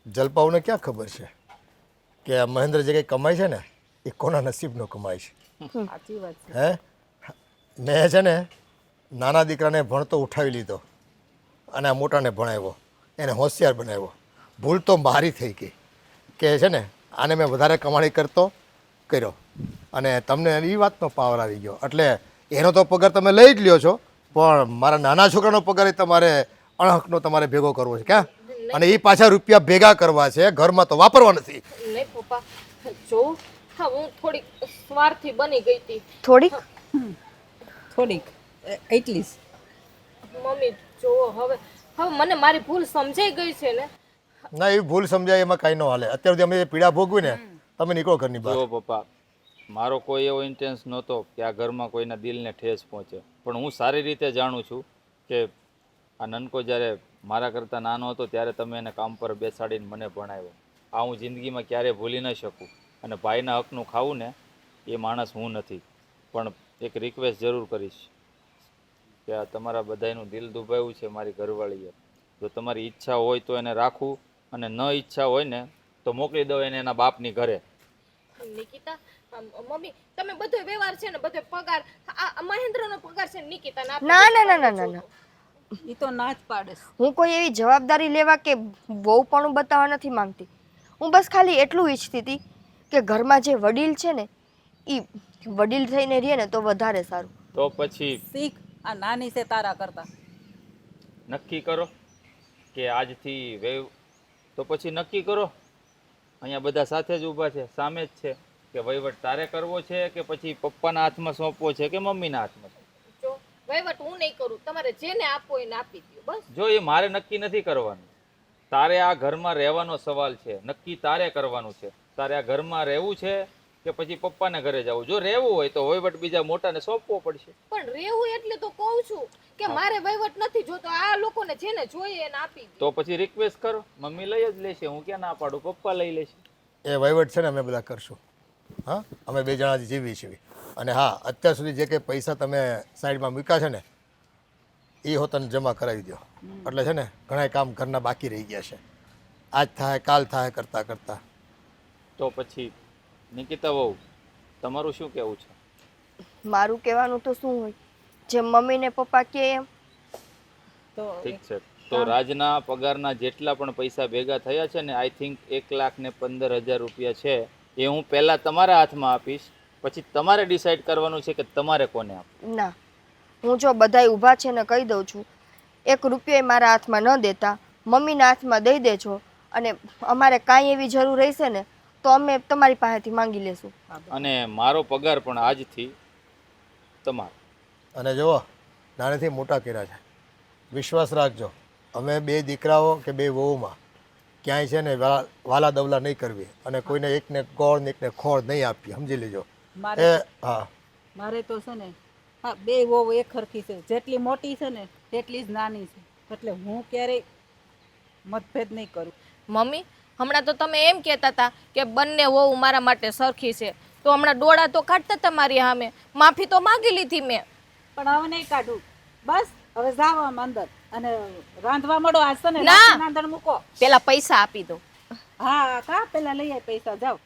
જલપાઓને ક્યાં ખબર છે કે આ મહેન્દ્ર જે કંઈ કમાય છે ને એ કોના નસીબનો કમાય છે. સાચી વાત છે. હે, મેં છે ને નાના દીકરાને ભણતો ઉઠાવી લીધો અને આ મોટાને ભણાવ્યો, એને હોશિયાર બનાવ્યો. ભૂલ તો મારી થઈ ગઈ કે છે ને આને મેં વધારે કમાણી કરતો કર્યો અને તમને એ વાતનો પાવર આવી ગયો. એટલે એનો તો પગાર તમે લઈ જ લ્યો છો, પણ મારા નાના છોકરાનો પગાર એ તમારે અણહકનો તમારે ભેગો કરવો છે. ક્યાં? અને એ પાછા રૂપિયા ભેગા કરવા છે, ઘરમાં તો વાપરવા નથી. નહીં પપ્પા, જો હા હું થોડીક સ્વાર્થી બની ગઈ હતી. થોડીક થોડીક એટલી જ. મમ્મી જુઓ, હવે હવે મને મારી ભૂલ સમજાઈ ગઈ છે ને. ના, એવી ભૂલ સમજાય એમાં કાંઈ ન હાલે. અત્યાર સુધી અમે જે પીડા ભોગવી ને તમે નીકળો ઘરની બહાર. જો પપ્પા, મારો કોઈ એવો ઇન્ટેન્સ નહોતો કે આ ઘરમાં કોઈના દિલને ઠેસ પહોંચે. પણ હું સારી રીતે જાણું છું કે આ નનકો જ્યારે મારા કરતાં નાનો હતો ત્યારે તમે એને કામ પર બેસાડીને મને ભણાવ્યો. આ હું જિંદગીમાં ક્યારેય ભૂલી ન શકું. અને ભાઈના હકનું ખાવું ને એ માણસ હું નથી. પણ એક રિક્વેસ્ટ જરૂર કરીશ કે આ તમારા બધાયનું દિલ દુભાવ્યું છે મારી ઘરવાળીએ. જો તમારી ઈચ્છા હોય તો એને રાખવું, અને ન ઈચ્છા હોય ને તો મોકલી દો એને એના બાપની ઘરે. નિકિતા, મમ્મી તમે બધો વ્યવહાર છે ને બધો પગાર આ મહેન્દ્રનો પગાર છે ને નિકિતાને આપી ના ના ના ના ના ના, એ તો ના જ પાડે છે. હું કોઈ એવી જવાબદારી લેવા કે વહુપણું બતાવવા નથી માંગતી. હું બસ ખાલી એટલું ઈચ્છતી હતી કે ઘરમાં જે વડીલ છે ને એ વડીલ થઈને રહે ને તો વધારે સારું. તો પછી શીખ, આ નાની છે તારા કરતા. નક્કી કરો કે આજથી વેવ. તો પછી નક્કી કરો, અહીંયા બધા સાથે જ ઊભા છે, સામે જ છે, કે વહીવટ તારે કરવો છે કે પછી પપ્પાના હાથમાં સોંપવો છે કે મમ્મીના હાથમાં? જો વહીવટ હું નહીં કરું, તમારે જેને આપવો એને આપી દો બસ. જો એ મારે નક્કી નથી કરવાનું. તારે આ ઘરમાં રહેવાનો સવાલ છે, નક્કી તારે કરવાનું છે. તારે આ ઘરમાં રહેવું છે કે પછી પપ્પાને ઘરે જવું? જો રહેવું હોય તો વહીવટ બીજા મોટાને સોંપવો પડશે. પણ રહેવું એટલે તો કહું છું કે મારે વહીવટ નથી જોતો, આ લોકોને જેને જોઈએ એને આપી દો. તો પછી રિક્વેસ્ટ કરો, મમ્મી લઈ જ લેશે, હું ક્યાં ના પાડું, પપ્પા લઈ લેશે. એ વહીવટ છે ને અમે બધા કરશું. હા, અમે બે જણા જીવી છીએ. અને હા, અત્યાર સુધી જે કંઈ પૈસા તમે સાઈડમાં મૂક્યા છે ને એ હો તને જમા કરાવી દો. એટલે છે ને ઘણા કામ ઘરના બાકી રહી ગયા છે, આજ થાય કાલ થાય કરતાં કરતાં. તો પછી નિકિતા વહુ, તમારું શું કહેવું છે? મારું કહેવાનું તો શું હોય, જેમ મમ્મી ને પપ્પા કહે એમ. તો ઠીક છે, તો રાજના પગારના જેટલા પણ પૈસા ભેગા થયા છે ને, આઈ થિંક 1,15,000 રૂપિયા છે, એ હું પહેલા તમારા હાથમાં આપીશ, પછી તમારે ડિસાઈડ કરવાનું છે કે તમારે કોને આપવું. ના, હું જો બધાય ઊભા છે ને કહી દઉં છું, 1 રૂપિયો મારા હાથમાં ન દેતા મમ્મીના હાથમાં દઈ દેજો. અને અમારે કાંઈ એવી જરૂર રહેશે ને તો અમે તમારી પાસેથી માંગી લેશું. અને મારો પગાર પણ આજથી તમારો. અને જુઓ, નાનેથી મોટા કર્યા છે, વિશ્વાસ રાખજો. અમે 2 દીકરાઓ કે 2 વહુમાં ક્યાંય છે ને વાલા દવલા નહીં કરવી, અને કોઈને એકને ગોળ ને એકને ખોળ નહીં આપવી, સમજી લેજો. મારે હા, મારે તો છે ને હા બે વહુ એક સરખી છે, જેટલી મોટી છે ને તેટલી જ નાની છે, એટલે હું ક્યારેય મતભેદ નહીં કરું. મમ્મી હમણાં તો તમે એમ કહેતા હતા કે બંને વહુ મારા માટે સરખી છે, તો હમણાં ડોળા તો કાઢતા હતા મારી સામે, માફી તો માંગી લીધી મેં. પણ હવે નહીં કાઢું, બસ હવે જાવ આમ અંદર અને રાંધવા મળો. આજ છે ને ના. રાંધણ મૂકો. પેલા પૈસા આપી દો. હા કા પેલા લઈ આય પૈસા, જાઓ.